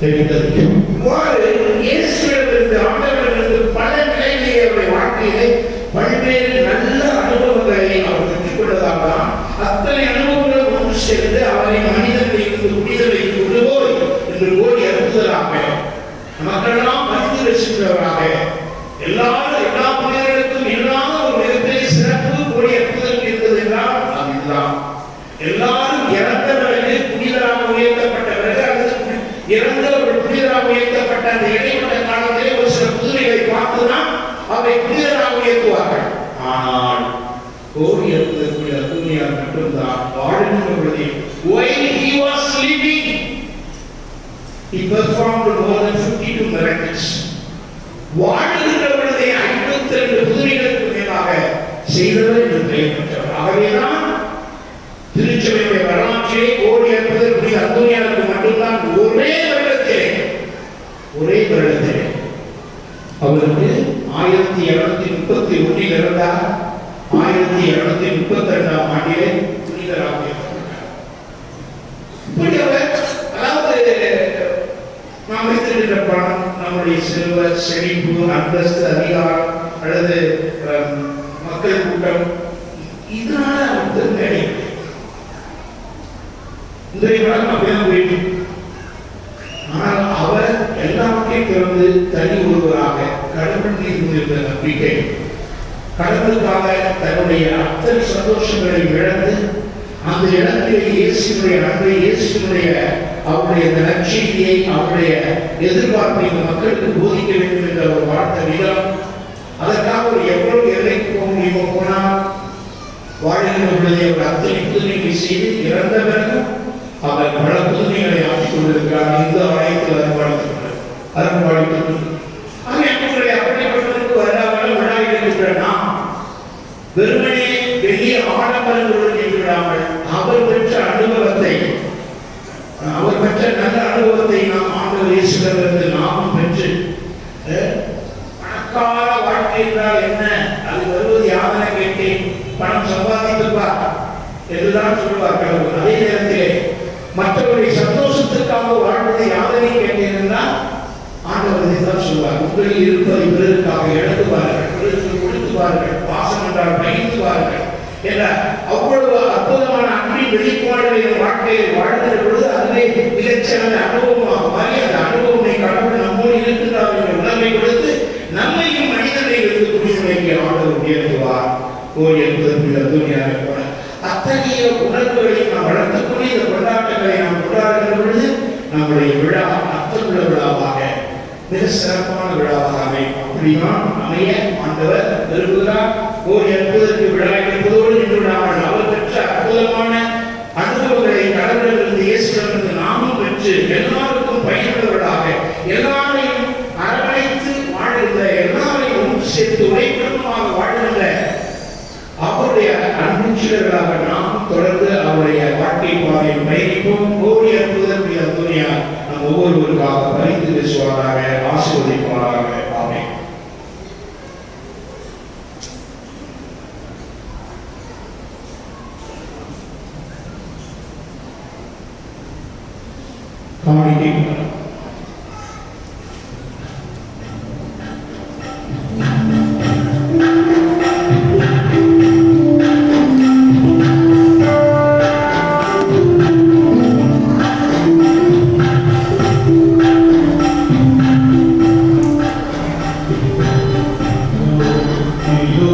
தெரிந்தது. இவ்வாறு இயேசுவிடமிருந்து ஆண்டவரிடமிருந்து பல நிலைகளிலே அவருடைய வாழ்க்கையிலே பல்வேறு நல்ல அனுபவங்களை அவர் பெற்றுக்கொண்டதால் தான் அத்தனை அனுபவங்கள் ஒன்று சேர்ந்து அவரை மனிதர்களை இருந்து புனிதரை கொண்டு போய் என்று கோடி அற்புதராக மக்களெல்லாம் மதித்து ரசிக்கிறவராக எல்லா புனிதர்களுக்கும் இல்லாத ஒரு மிகப்பெரிய சிறப்பு கோடி அற்புதம் இருந்தது என்றால் அதுதான். எல்லாரும் இறந்தவர்களுக்கு புனிதராக உயர்த்தப்பட்டவர்கள் அல்லது இறந்தவர்கள் புனிதராக உயர்த்தப்பட்ட அந்த இடைப்பட்ட காலத்திலே ஒரு சில புதுமைகளை பார்த்துதான் அவை புனிதராக உயர்த்துவார்கள். ஆனால் கோடி அற்புதக்கூடிய அற்புதமையார் மட்டும்தான் வாழ்கின்ற பொழுது while he was living he performed more than 52 miracles. வாழ்கின்ற பொழுதே 52 புதுமைகளுக்கு மேலாக செய்தவர் என்று பெயர் பெற்றவர். ஆகவேதான் திருச்சபையுடைய வரலாற்றிலே கோடி அற்புதக்கூடிய அற்புதமையாருக்கு மட்டும்தான் ஒரே வருடத்திலே அவருக்கு 1231 இருந்தார். 1232 ஆண்டிலே புனிதராக இப்படி அவர், அதாவது நாம் வைத்திருக்கின்ற பணம், நம்முடைய செல்வ செழிப்பு, அந்தஸ்து, அதிகாரம் அல்லது மக்கள் கூட்டம், இதனால அவர் பெருமை அடையவில்லை. இன்றைய காலம் அப்படிதான் போயிட்டு. ஆனால் அவர் எல்லாவற்றையும் திறந்து தனி ஒருவராக கடவுள் மீது இருந்த நம்பிக்கை, கடவுளுக்காக தன்னுடைய அத்தனை சந்தோஷங்களை இழந்து அந்த இடத்திலே இயேசுடைய அன்பை, இயேசுடைய அவருடைய நற்செய்தியை, அவருடைய எதிர்பார்ப்பை இந்த மக்களுக்கு போதிக்க வேண்டும் என்ற ஒரு வார்த்தை விதம், அதற்காக ஒரு எவ்வளவு எல்லைக்கு போக முடியுமோ போனால் வாழ்கின்ற பொழுதே ஒரு அத்தனை புதுமைகளை செய்து இறந்த பிறகு அவர் பல புதுமைகளை ஆற்றிக் கொண்டிருக்கிறார். இந்த ஆலயத்தில் அருள்வாழ்த்துக்கள். அப்படிப்பட்டவருக்கு வராமல் விழாவிருக்கின்ற நாம் வெறுமனே பெரிய ஆடம்பரங்களுடன் இருக்கிறாமல் அவர் பெற்ற அனுபவத்தை, அவர் பெற்ற நல்ல அனுபவத்தை நாம் ஆண்டவர் இயேசுவிடமிருந்து நாமும் பெற்று, பணக்கார வாழ்க்கை என்றால் என்ன, அது வருவது யாதனை கேட்டேன், பணம் சம்பாதித்துப்பார் என்றுதான் சொல்வார் கடவுள். அதே நேரத்திலே மற்றவருடைய சந்தோஷத்துக்காக வாழ்வதை யாதனை கேட்டேன் என்றால் ஆண்டவர் இதைத்தான் சொல்வார். உங்களில் இருப்பதை பிறருக்காக எடுத்து பாருங்கள், பிறருக்கு கொடுத்து பாருங்கள், பாசம் என்றால் பகிர்ந்து பாருங்கள் என்ற அவ்வளவு அற்புதமான அன்பின் வெளிப்பாடுகளை வாழ்க்கையில் வாழ்கிற பொழுது அதுவே மிகச்சிறந்த அனுபவமாக மாறி அந்த அனுபவத்தை கடவுள் நம்மோடு இருக்கின்றார் என்ற உணர்வை கொடுத்து நம்மையும் மனிதனை இருந்து புனிதமைக்கு ஆண்டவர் உயர்த்துவார். கோடி என்பதற்கு போல அத்தகைய உணர்வுகளை நாம் வளர்த்துக்கூடிய இந்த கொண்டாட்டங்களை நாம் கொண்டாடுகிற பொழுது நம்முடைய விழா அர்த்தமுள்ள விழாவாக, மிக சிறப்பான விழாவாக அமையும். அப்படிதான் அமைய ஆண்டவர் விரும்புகிறார். கோடி அற்புதற்கு விழா எடுப்பதோடு நின்று விடாமல் அவர் பெற்ற அற்புதமான அனுபவங்களை கடவுளிலிருந்து இயேசுவிடமிருந்து நாமும் பெற்று எல்லாருக்கும் பயனுள்ளவர்களாக, எல்லாரையும் அரவணைத்து வாழ்கின்ற, எல்லாரையும் சேர்த்து உரைப்படமாக வாழ்கின்ற அவருடைய அன்புச்சீடர்களாக நாம் தொடர்ந்து அவருடைய வாழ்க்கை பாதையில் பயணிப்போம். கோடி அற்புதற்கு துணியா நம் ஒவ்வொருவருக்காக பரிந்து பேசுவாராக, ஆசீர்வதிப்பாராக. ஆமென். காணிக்கை Yo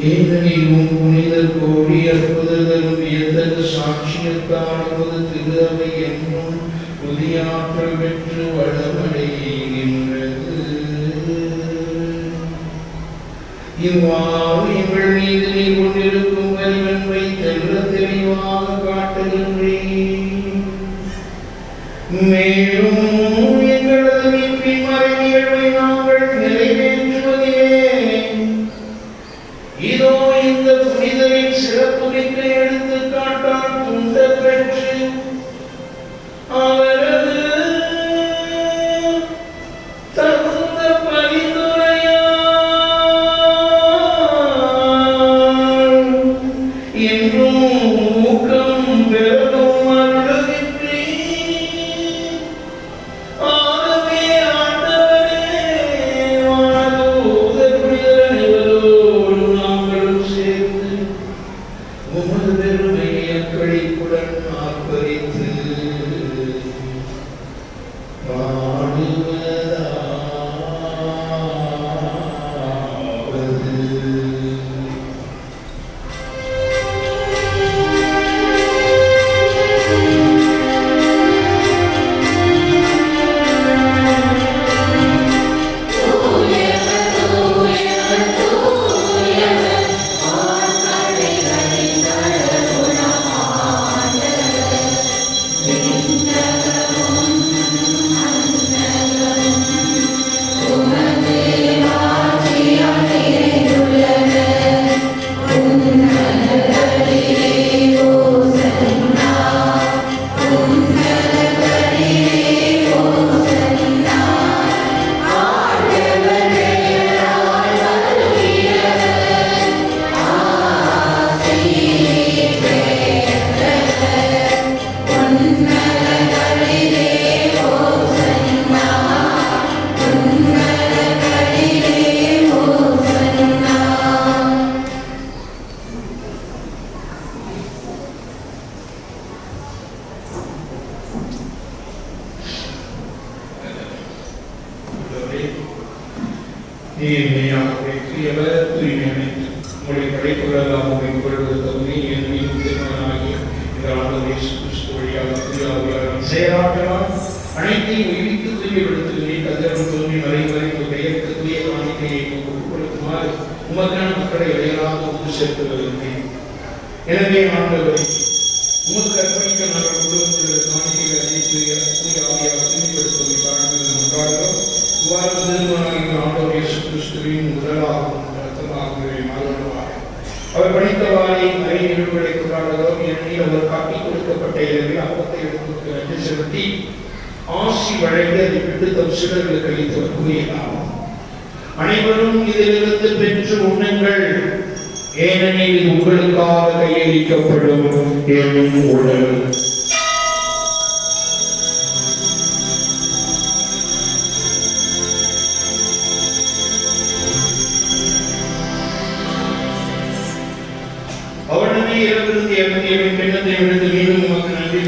ஏனெனிலும் புனிதர் கோடி அற்புதரும் வியத்தகு சாட்சியத்தால் நமது திரு அவை என்னும் புதிய ஆற்றல் பெற்று வளமடைகின்றது. இவ்வாறு எங்கள் மீது நீ கொண்டிருக்கும் வரிவன்பை தெளிவாக காட்டுகின்றேன். மேலும் எங்களது மீட்பின் மறை நிகழ்வை நாங்கள் நிறைவேற்றுவதிலே இதோ இந்த புனிதரின் சிறப்புமிக்க எடுத்துக்காட்டால் துண்ட பெற்று அவரது தகுந்த பரிந்துரையால் என்றும் ஊக்கம் பெறவும் அருளுகின்றேன். ஆகவே ஆண்டவரே, வானதூதர் புனிதர் அனைவரோடு நாங்களும் சேர்ந்து உமது பெருமையை அக்களிப்புடன் ஆர்ப்பரித்து அனைத்தையும் இடித்து தூய்மைப்படுத்துகிறேன். கதிரவன் தோன்றி மறைவரை பெயருக்கு தூய காணிக்கையை கொடுக்குமாறு உமக்கான மக்களை இடையலாக ஒன்று சேர்த்து வருகிறேன். எனவே ஆண்டவரை உமக்கு அர்ப்பணிக்க நாங்கள் குடும்பத்தில் காணிக்கைகளை அனைத்து தூய ஆவியாக தூய்மைப்படுத்துவதை காரணங்கள் நன்றாகிறோம். இவ்வாறு திருமணம் ஆண்டவர் இயேசு கிறிஸ்துவின் உடலாகவும் ரத்தமாகவே மாறுவார். அவர் பணித்தவாறே மறை நிகழ்வுகளை கொண்டாடுகிறோம். ஏனெனில் அவர் காட்டிக் கொடுக்கப்பட்ட இரவில் அப்பத்தை எடுத்து நன்றி செலுத்தி ஆசி வழங்கி அதை விட்டு தம் சிலர்களுக்கு அளித்தவர் கூறியதாகும். அனைவரும் இதிலிருந்து பெற்று உண்ணுங்கள், ஏனெனில் இது உங்களுக்காக கையளிக்கப்படும் என் உடல். அவனமே இறந்திருந்து எவன் பெண்ணத்தை விழுந்து மீண்டும் உமக்கு நன்றி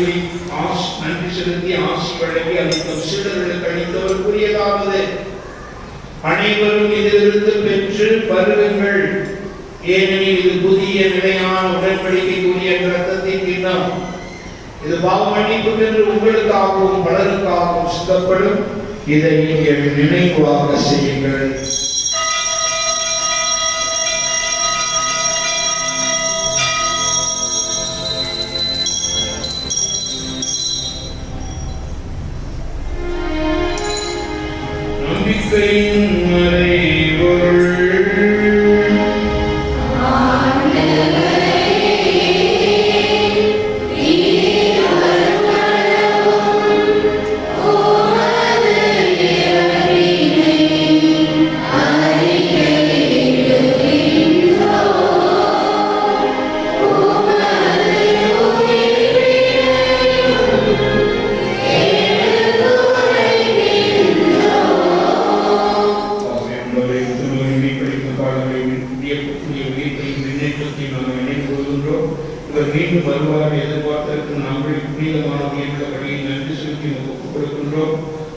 செலுத்தி ஆசி வழங்கி அளித்தம் சீடர்களுக்கு அளித்தவர் கூறியதாவது: அனைவரும் இதிலிருந்து பெற்று பருகுங்கள், ஏனெனில் இது புதிய நிலையான உடன்படிக்கைக்குரிய இரத்தத்தின் கிண்ணம். இது பாவ மன்னிப்புக்கென்று உங்களுக்காகவும் பலருக்காகவும் சித்தப்படும். இதை நீங்கள் நினைவாக செய்யுங்கள்.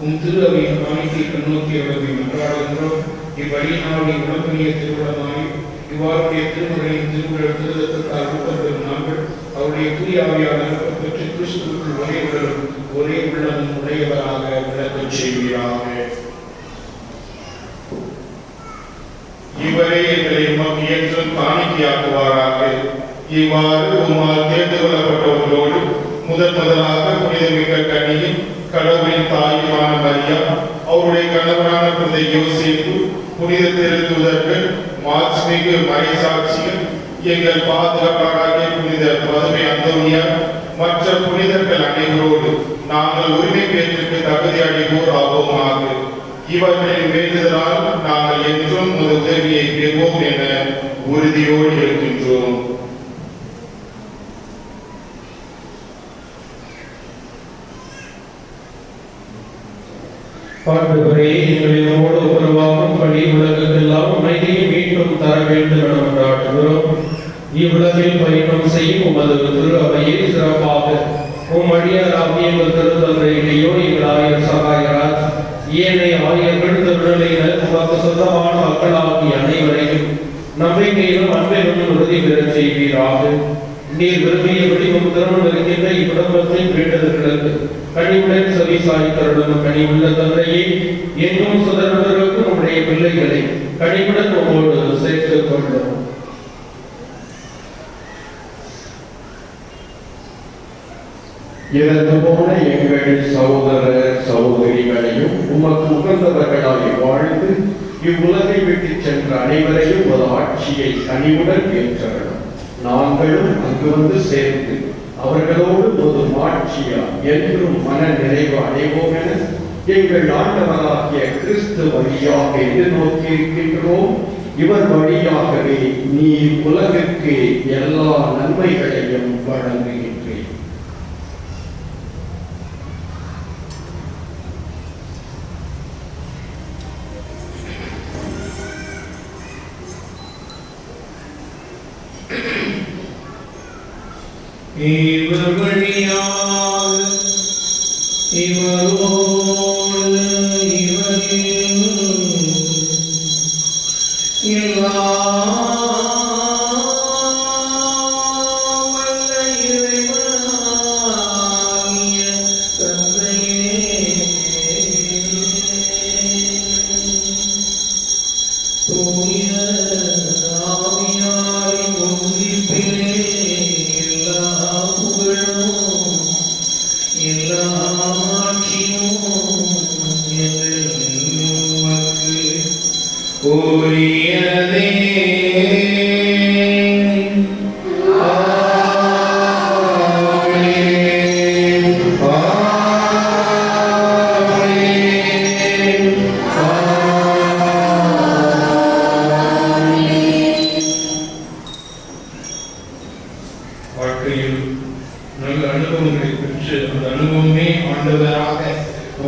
உம் திரு அவையின் காணிக்கை கண்ணோக்கி அவர்களை மன்றாடுகின்றோம். இவ்வழியினால் உலகணிய திருவிழமாய் இவ்வாறுடைய திருமகளின் திருவிழா திருத்தத்தால் ஊட்டப்பெறும் நாங்கள் அவருடைய தூய ஆவியால் பெற்று கிறிஸ்துவுக்குள் ஒரே உடலும் ஒரே உள்ளமும் உடையவராக விளக்கச் செய்வீராக. இவரே எங்களை உமக்கு என்றும் காணிக்கையாக்குவாராக. இவ்வாறு உம்மால் தேர்ந்து கொள்ளப்பட்டவர்களோடு முதலாக புனிதமிக்க கன்னியும் கடவுளின் தாயுமான மரியா, அவருடைய கணவரான புனித யோசேப்பு, புனித திருத்தூதர்கள், மாட்சிமிகு மறைசாட்சிகள், எங்கள் பாதுகாப்பாளராகிய புனித பதுமை அந்தோனியா, மற்ற புனிதர்கள் அனைவரோடு நாங்கள் உரிமை பேற்றுக்கு தகுதி அடைவோர் ஆவோமாக. இவர்களின் வேண்டுதலால் நாங்கள் என்றும் ஒரு உதவியை பெறுவோம் என உறுதியோடு இருக்கின்றோம். ஆண்டவரே, எங்களோடு உருவாக்கும்படி உலகெல்லாம் அமைதியும் மீட்டும் தர வேண்டும் என கொண்டாடுகிறோம். இவ்வுலகில் பயணம் செய்யும் உமது திரு அவையை சிறப்பாக உம் அடியாராகிய எங்கள் திருத்தந்தையிலேயோ எங்கள் ஆயர் சகாயராஜ் ஏனைய ஆயர்கள் திருநிலையினர் உமக்கு சொந்தமான மக்களாகிய அனைவரையும் நம்பிக்கையிலும் அன்பிலும் உறுதி பெறச் செய்வீராக. நீர் விரும்பியபடி உம் திருமணம் இருக்கின்ற இக்குடும்பத்தின் வேண்டுதல்களுக்கு கனிவுடன் செவி சாய்த்தருளும் கனிவுள்ள தந்தையே, எங்கும் சுதந்திரருக்கும் உடைய பிள்ளைகளை கனிவுடன் உங்களோடு சேர்த்துக் கொள்ளும். இறந்து போன எங்கள் சகோதர சகோதரிகளையும் உமக்கு உகந்தவர்களாய் வாழ்ந்து இவ்வுலகை விட்டு சென்ற அனைவரையும் ஒரு ஆட்சியை கனிவுடன் ஏற்றவர்கள் நாங்களும் அங்கு வந்து சேர்ந்து அவர்களோடு ஒரு மாட்சியா என்றும் மன நிறைவு அடைவோம் என எங்கள் ஆண்டவராகிய கிறிஸ்து வழியாக எதிர்நோக்கி இருக்கின்றோம். இவர் வழியாகவே நீ உலகிற்கு எல்லா நன்மைகளையும் வழங்குகின்றேன். இவர் வழியாக இவரோடு இவரில் வல்ல இறைவனாகிய தந்தையே, தூய ஆவியாரின் ஒன்றிப்பிலே எல்லா புகழும் எல்லா மாட்சியும் என்றென்றும் உமக்கு உரியதே. வாழ்க்கையில் நல்ல அனுபவங்களை பெற்று அந்த அனுபவமே ஆண்டவராக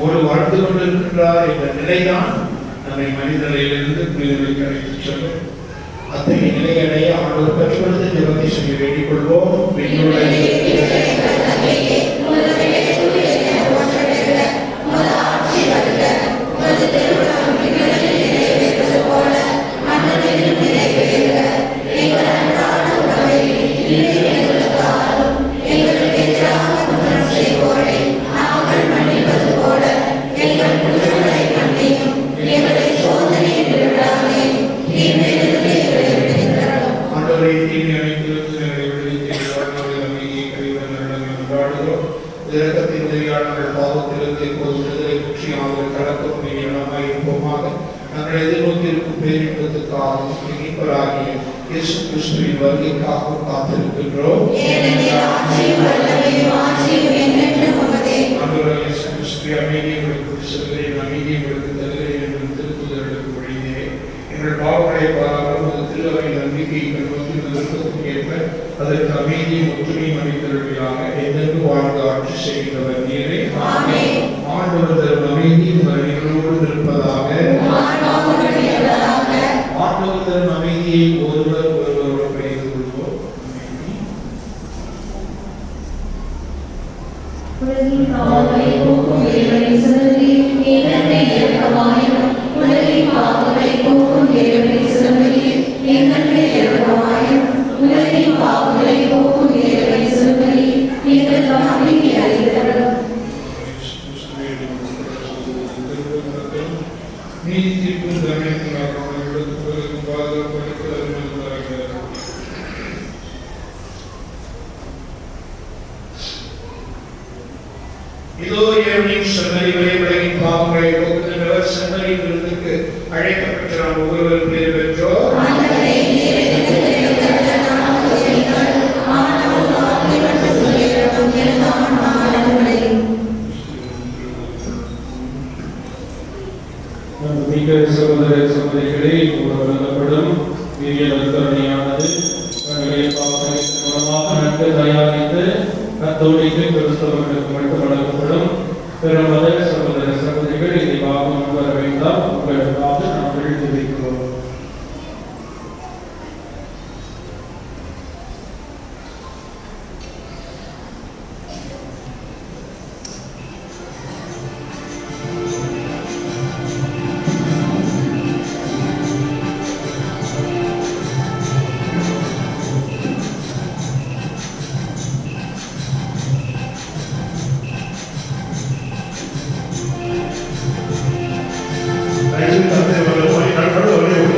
ஒரு வாழ்ந்து கொண்டிருக்கின்றார் என்ற நிலைதான் நம்மை மனித நிலையிலிருந்து புனிதர்களுக்கு அழைத்துச் செல்லும். அத்தகைய நிலையடைய ஆண்டவர் பெற்றுக்கொண்டு ஜெபத்தை செய்ய வேண்டிக் கொள்வோம். இரக்கத்தின் உதவியாளர்கள் பாவத்திலிருந்து இப்போது விடுதலை பற்றி அவர்கள் கடக்க இடமாய் இருப்போமாக. நாங்கள் எதிர்நோக்கி இருக்கும் பேரின்பத்துக்காகவும் மீட்பராகிய இயேசு கிறிஸ்துவின் வருகைக்காகவும் காத்திருக்கின்றோம். இயேசு கிறிஸ்துவை அமைதியங்களுக்கு செல்கிறேன், அமைதியங்களுக்கு தருகிறேன் என்று திருத்துதலுக்கு வழியே எங்கள் பாவங்களை பாராமல் திரு அவை நம்பிக்கை நோக்கி விருப்பத்துக்கு ஏற்ப அதற்கு அமைதியும் ஒற்றுமையும் அளித்தருளியாக எந்தென்று வாழ்ந்து ஆட்சி செய்கிறவர் நீரே. ஆண்டவர் தரும் அமைதியும் எங்களோடு இருப்பதாக. ஆண்டவர் தரும் அமைதியை ஒருவர் ஒருவரோடு பகிர்ந்து கொள்வோம். உலகின் பாவங்களை போக்கும் இறைவனின் சிலுவையில் எங்கள் மேல் இரக்கமாயிரும். உலகின் பாவங்களை போக்கும் இறைவனின் சிலுவையில் எங்கள் மேல் இரக்கமாயிரும். உலகின் பாவங்களை போக்கும் இறைவனின் சிலுவையில் எங்களுக்கு அமைதி அளித்தருளும். நீதி தீர்ப்பு தண்டனைக்காக எடுத்துக்கொள்ளும் பாதுகாப்பு அருள்வதாக. இதோ ஏழையின் சன்னதிகளை உலகின் பாவங்களை போக்குகின்றவர். சன்னதியின் விருந்துக்கு அழைக்கப்பட்ட நாம் ஒவ்வொருவர் பேர் பெற்றோர். சகோதர சகோதரிகளே, வழங்கப்படும் கருணையானது மூலமாக நன்கு தயாரித்து கத்தோலிக்க கிறிஸ்தவர்களுக்கு மட்டும் வழங்கப்படும். பெருமத சகோதர சகோதரிகள் இதை வாங்க வர வேண்டாம். உங்களுக்காக நாங்கள் தெரிவிக்கிறோம். தந்தை அவர்கள் நண்பர்கள்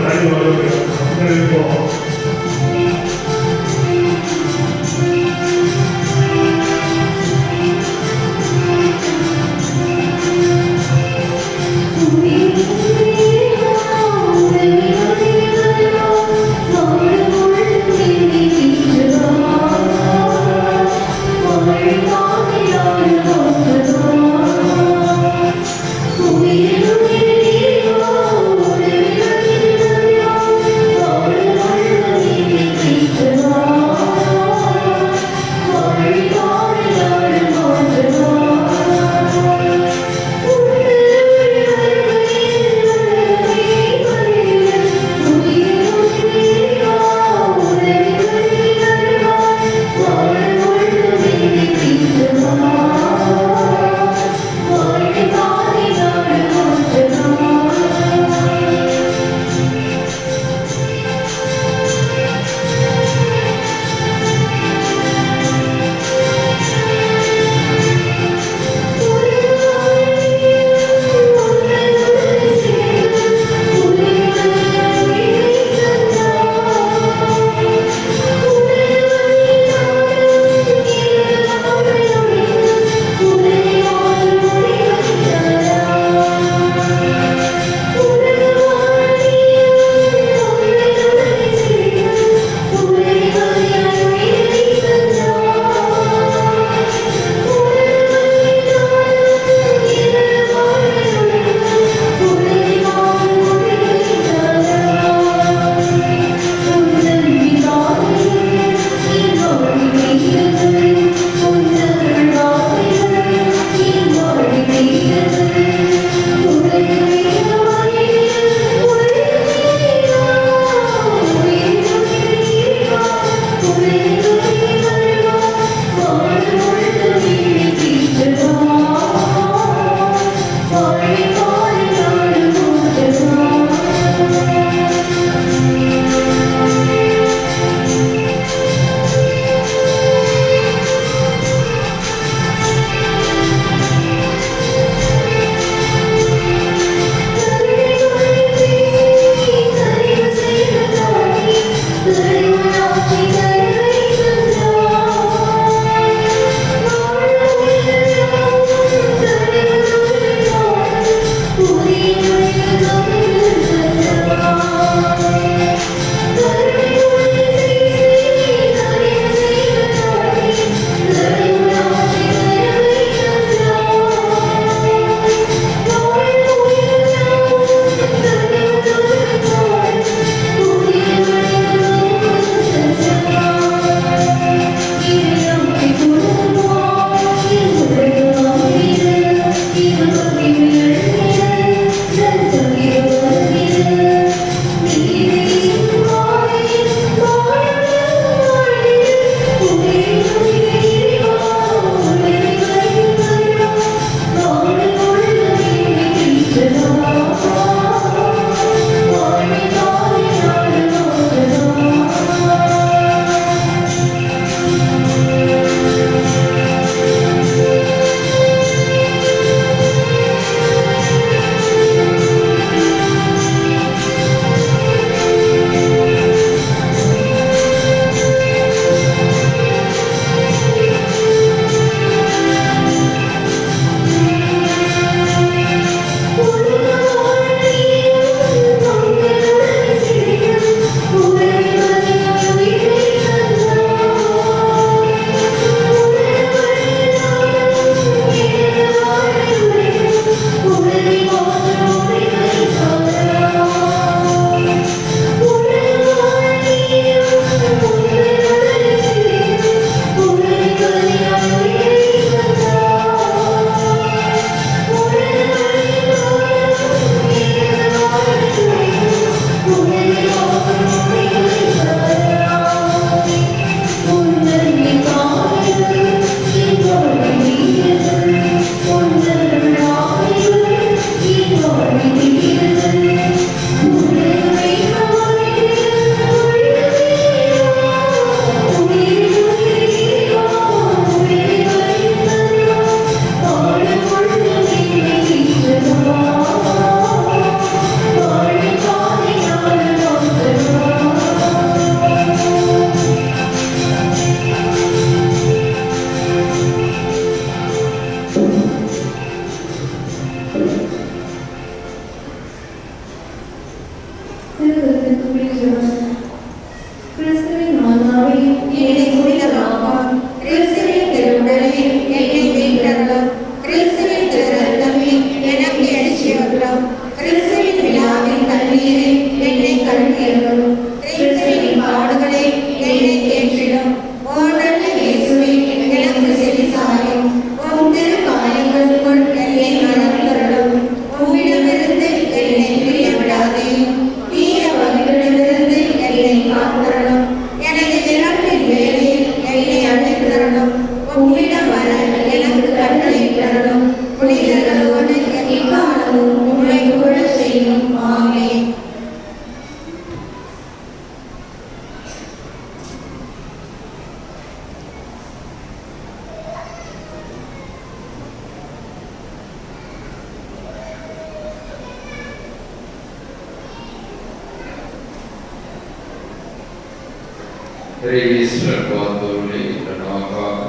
ஈஸ்வரர் பார்த்தோரை நமக்காக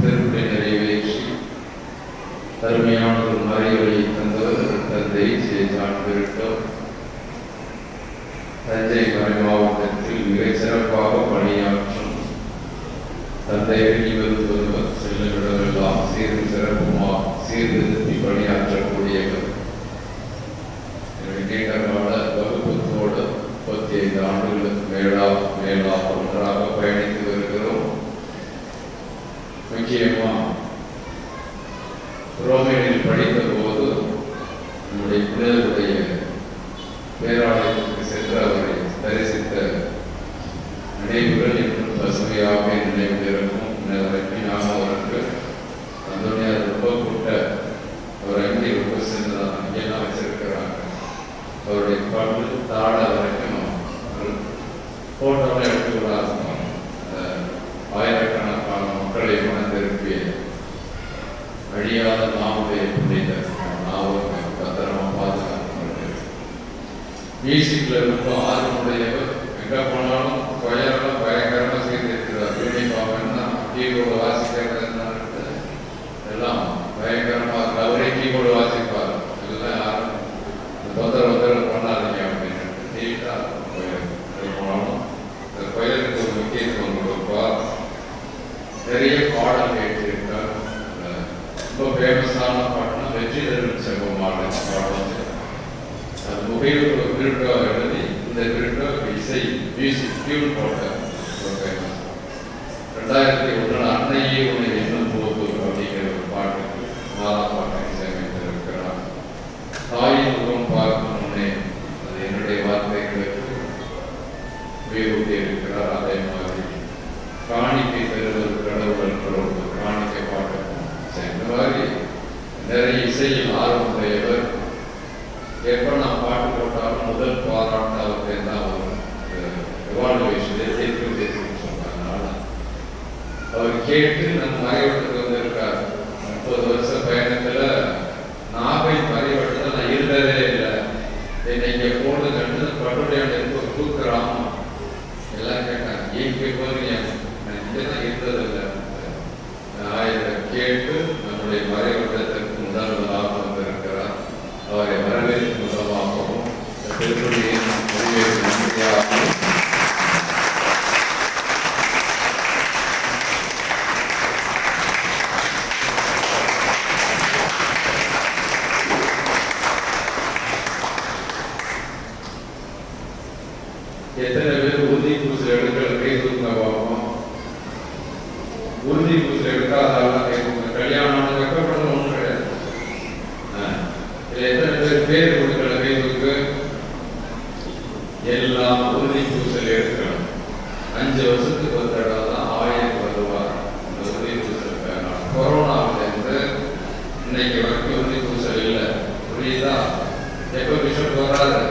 திருப்பி நிறைவேற்றி அருமையான ஒரு மறைவழி தந்தவர் தந்தை சேஜான் பெருட்டோர் தஞ்சை மறை மாவட்டத்தில் மிகச் சிறப்பாக பணியாற்றும் தந்தை வெளிவருவவர் செல்லுகிறவரெல்லாம் சீர்ந்து சிறப்புமாக சீர்திருத்தி பணியாற்றக்கூடியவர். நீண்ட கால வகுப்புத்தோடு 35 ஆண்டுகளுக்கு மேலாக ஒன்றாக பயணித்து வருகிறோம். முக்கியமா ரோமேனில் படித்த போது நம்முடைய பிள்ளைகளுடைய பேராலயத்துக்கு சென்று அவரை தரிசித்த நினைவுகள் இன்னும் பசுமையாக நினைவில் இருக்கும். அவருக்கு அந்தோனியார் ரொம்ப கூட்ட அவர் அங்கே ரொம்ப சின்னதான் அங்கெல்லாம் வச்சிருக்கிறாங்க. அவருடைய பல்லு தாழ வரைக்கும் போட்டோவில் எடுத்துக்கூடாது. ஆயிரக்கணக்கான மக்களை மனந்திருப்பிய அழியாத நாவுடைய புனிதர் நாவுக்கு பத்திரமா பாதுகாக்கப்பட்டு மியூசிக்ல ரொம்ப ஆர்வமுடையவர். எங்க போனாலும் கொயரெல்லாம் பயங்கரமா செய்திருக்கிறார். யூனிஃபார்ம் கீபோர்டு வாசிக்கிறது எல்லாம் பயங்கரமா அவரே கீபோர்டு வாசிப்பார். எல்லாம் யாரும் தொந்தரவு பண்ணாதீங்க அப்படின்னு போனாலும் கோயிலுக்கு ஒரு முக்கியத்துவம் கொடுப்பார். நிறைய பாடல் கேட்டிருக்கார். ரொம்ப ஃபேமஸான பாட்டுனா வெற்றி தரும் செல்வமான பாடல். முகையோட விருட்டோ எழுதி இந்த விருட்டோ இசை மியூசிக் டியூன் போட்டார். 2001 அன்னையே உன்னை எண்ணும் போது அப்படிங்கிற ஒரு பாட்டுக்கு மாதா பாட்டை இசையமைத்திருக்கிறார். தாயின் முகம் பார்க்கும் முன்னே அது என்னுடைய வார்த்தைகளுக்கு உயிரூட்டி இருக்கிறார். அதே மாதிரி காணிக்கை பெறுவது கடவுள் காணிக்கை பாட்டு இந்த மாதிரி நிறைய இசையில் ஆர்வமுடையவர். எப்போ நான் பாட்டு போட்டாலும் முதல் பாராட்டு அவருக்கு தான் வரும். எவாலுவேஷன் எதிர்ப்பு சொன்னதுனால அவர் கேட்டு நம்ம மறைவட்டத்துக்கு வந்திருக்கார். 30 வருஷ பயணத்துல நாகை மறைவட்டத்தில் நான் இருந்ததே இல்லை. என்னை இங்கே போட்டு கண்டு பட்டுடைய தூக்குறாமா எல்லாம் கேட்டாங்க. ஏன் போறீங்க? நான் இங்கே தான் இருந்ததில்லை. இதை கேட்டு நம்முடைய மறைவட்டத்திற்கு முதல்வதாக வந்திருக்கிறார். அவரை வரவேற்கும் முதலாகவும் திருப்பதியின் முடிவேற்கும் நன்றியாகவும் எத்தனை பேர் உறுதி பூசல் எடுக்கிற கை தூக்க பார்ப்போம். உறுதி பூசல் எடுக்காதாலாம் கை தூக்க. கல்யாணம் வெக்கப்படுறது ஒன்றும் கிடையாது. எத்தனை பேர் பேர் கொடுக்கிற கை தூக்கு. எல்லாம் உறுதி பூசல் எடுக்கணும். 5 வருஷத்துக்கு ஒரு தடவை தான் 1000 வருவார் இந்த உறுதி பூசல். கொரோனாவிலிருந்து இன்னைக்கு வரைக்கும் உறுதி பூசல் இல்லை. புரியுதா? எப்போ பிஷப் வராது?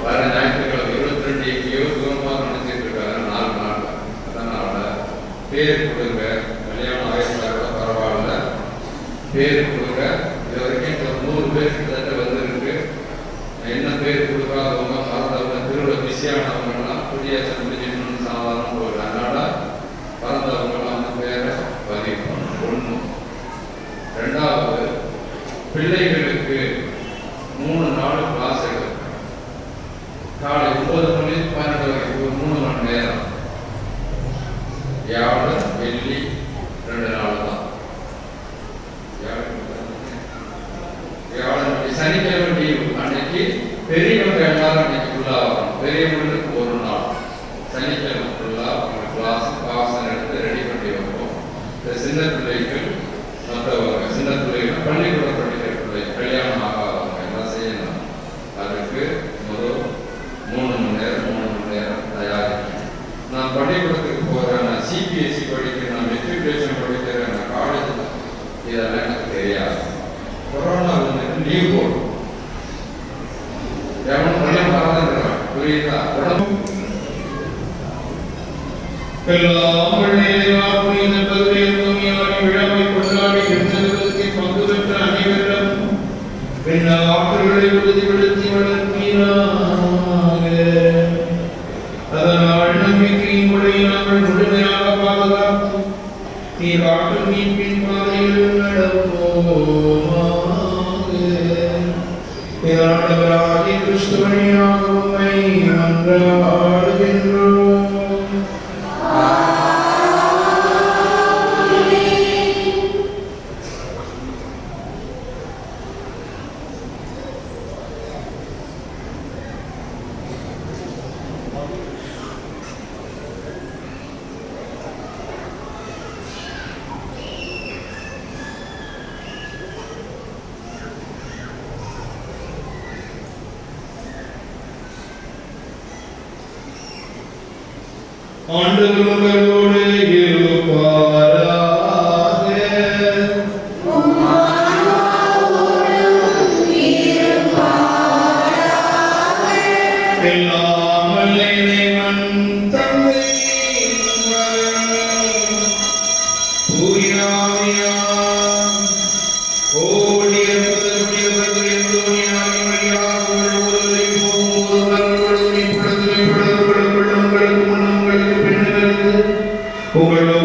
வர ஞாயிற்றுக்கிழமை 22 எங்கேயோ தூரமாக நினைச்சிட்டு இருக்காரு. 4 நாள். அதனால பேர் கொடுங்க. கல்யாணம் ஆயிரத்தா கூட பரவாயில்ல. பேர் கொடுங்க. இது வரைக்கும் 100 பேர் கிட்டத்தட்ட வந்திருக்கு. என்ன பேர் கொடுக்காதவங்க மறந்தவங்க திருவிழா பிஸியானவங்கலாம் குடியாச்சம் முடிஞ்சிடணும்னு சாதாரணம் போகுது. அதனால மறந்தவங்களாம் வந்து பேரை பதிவு. 1. 2வது பிள்ளைகளுக்கு 3 நாள் கிளாஸ் எடுக்கும். காலை 9 மணி 12 வரைக்கும் ஒரு 3 மணி நேரம். வியாழன் வெள்ளி 2 நாள் தான். வியாழன் சனிக்கிழமை லீவு. அன்னைக்கு பெரியவங்க எல்லாரும் அன்னைக்கு ஃபுல்லா வரும். பெரியவங்களுக்கு 1 நாள். சனிக்கிழமை ஃபுல்லா கிளாஸ் பாசம் எடுத்து ரெடி பண்ணி வைப்போம். இந்த சின்ன பிள்ளைகள் மற்றவங்க சின்ன பிள்ளைகள் பள்ளிக்கூட படிக்கிற பிள்ளை கல்யாணம் ஆகாதவங்க எல்லாம் செய்யணும். அதுக்கு ஒரு 3 மணி நேரம் தயாரிக்கணும். நான் பள்ளிக்கூடத்துக்கு போகிறேன், நான் சிபிஎஸ்சி படிக்கிறேன், நான் மெட்ரிகுலேஷன் படிக்கிறேன், நான் காலேஜ், இதெல்லாம் எனக்கு தெரியாது. கொரோனா வந்து லீவ் போடும். எவனும் பள்ளியம் மறந்துடுறான். புரியுதா? எல்லாம் விழாவை கொண்டாடி பங்கு பெற்ற அனைவரும் ஆற்றல்களை உறுதிப்படுத்தி வளர்க்கிறார். அதனால் நாள் முழுமையாக பாதுகாத்து நீர் காட்டும் மீட்பின் பாதையில் நடப்போமாக. ஆண்டவராகிய கிறிஸ்து வழியாக உம்மை மன்றாடுகின்றோம். ஆண்டவர் உங்களோடு இருப்பாராக. எல்லாம் வல்ல இறைவன் தந்தை தூய ஆவியார் ஓடிய உங்கள்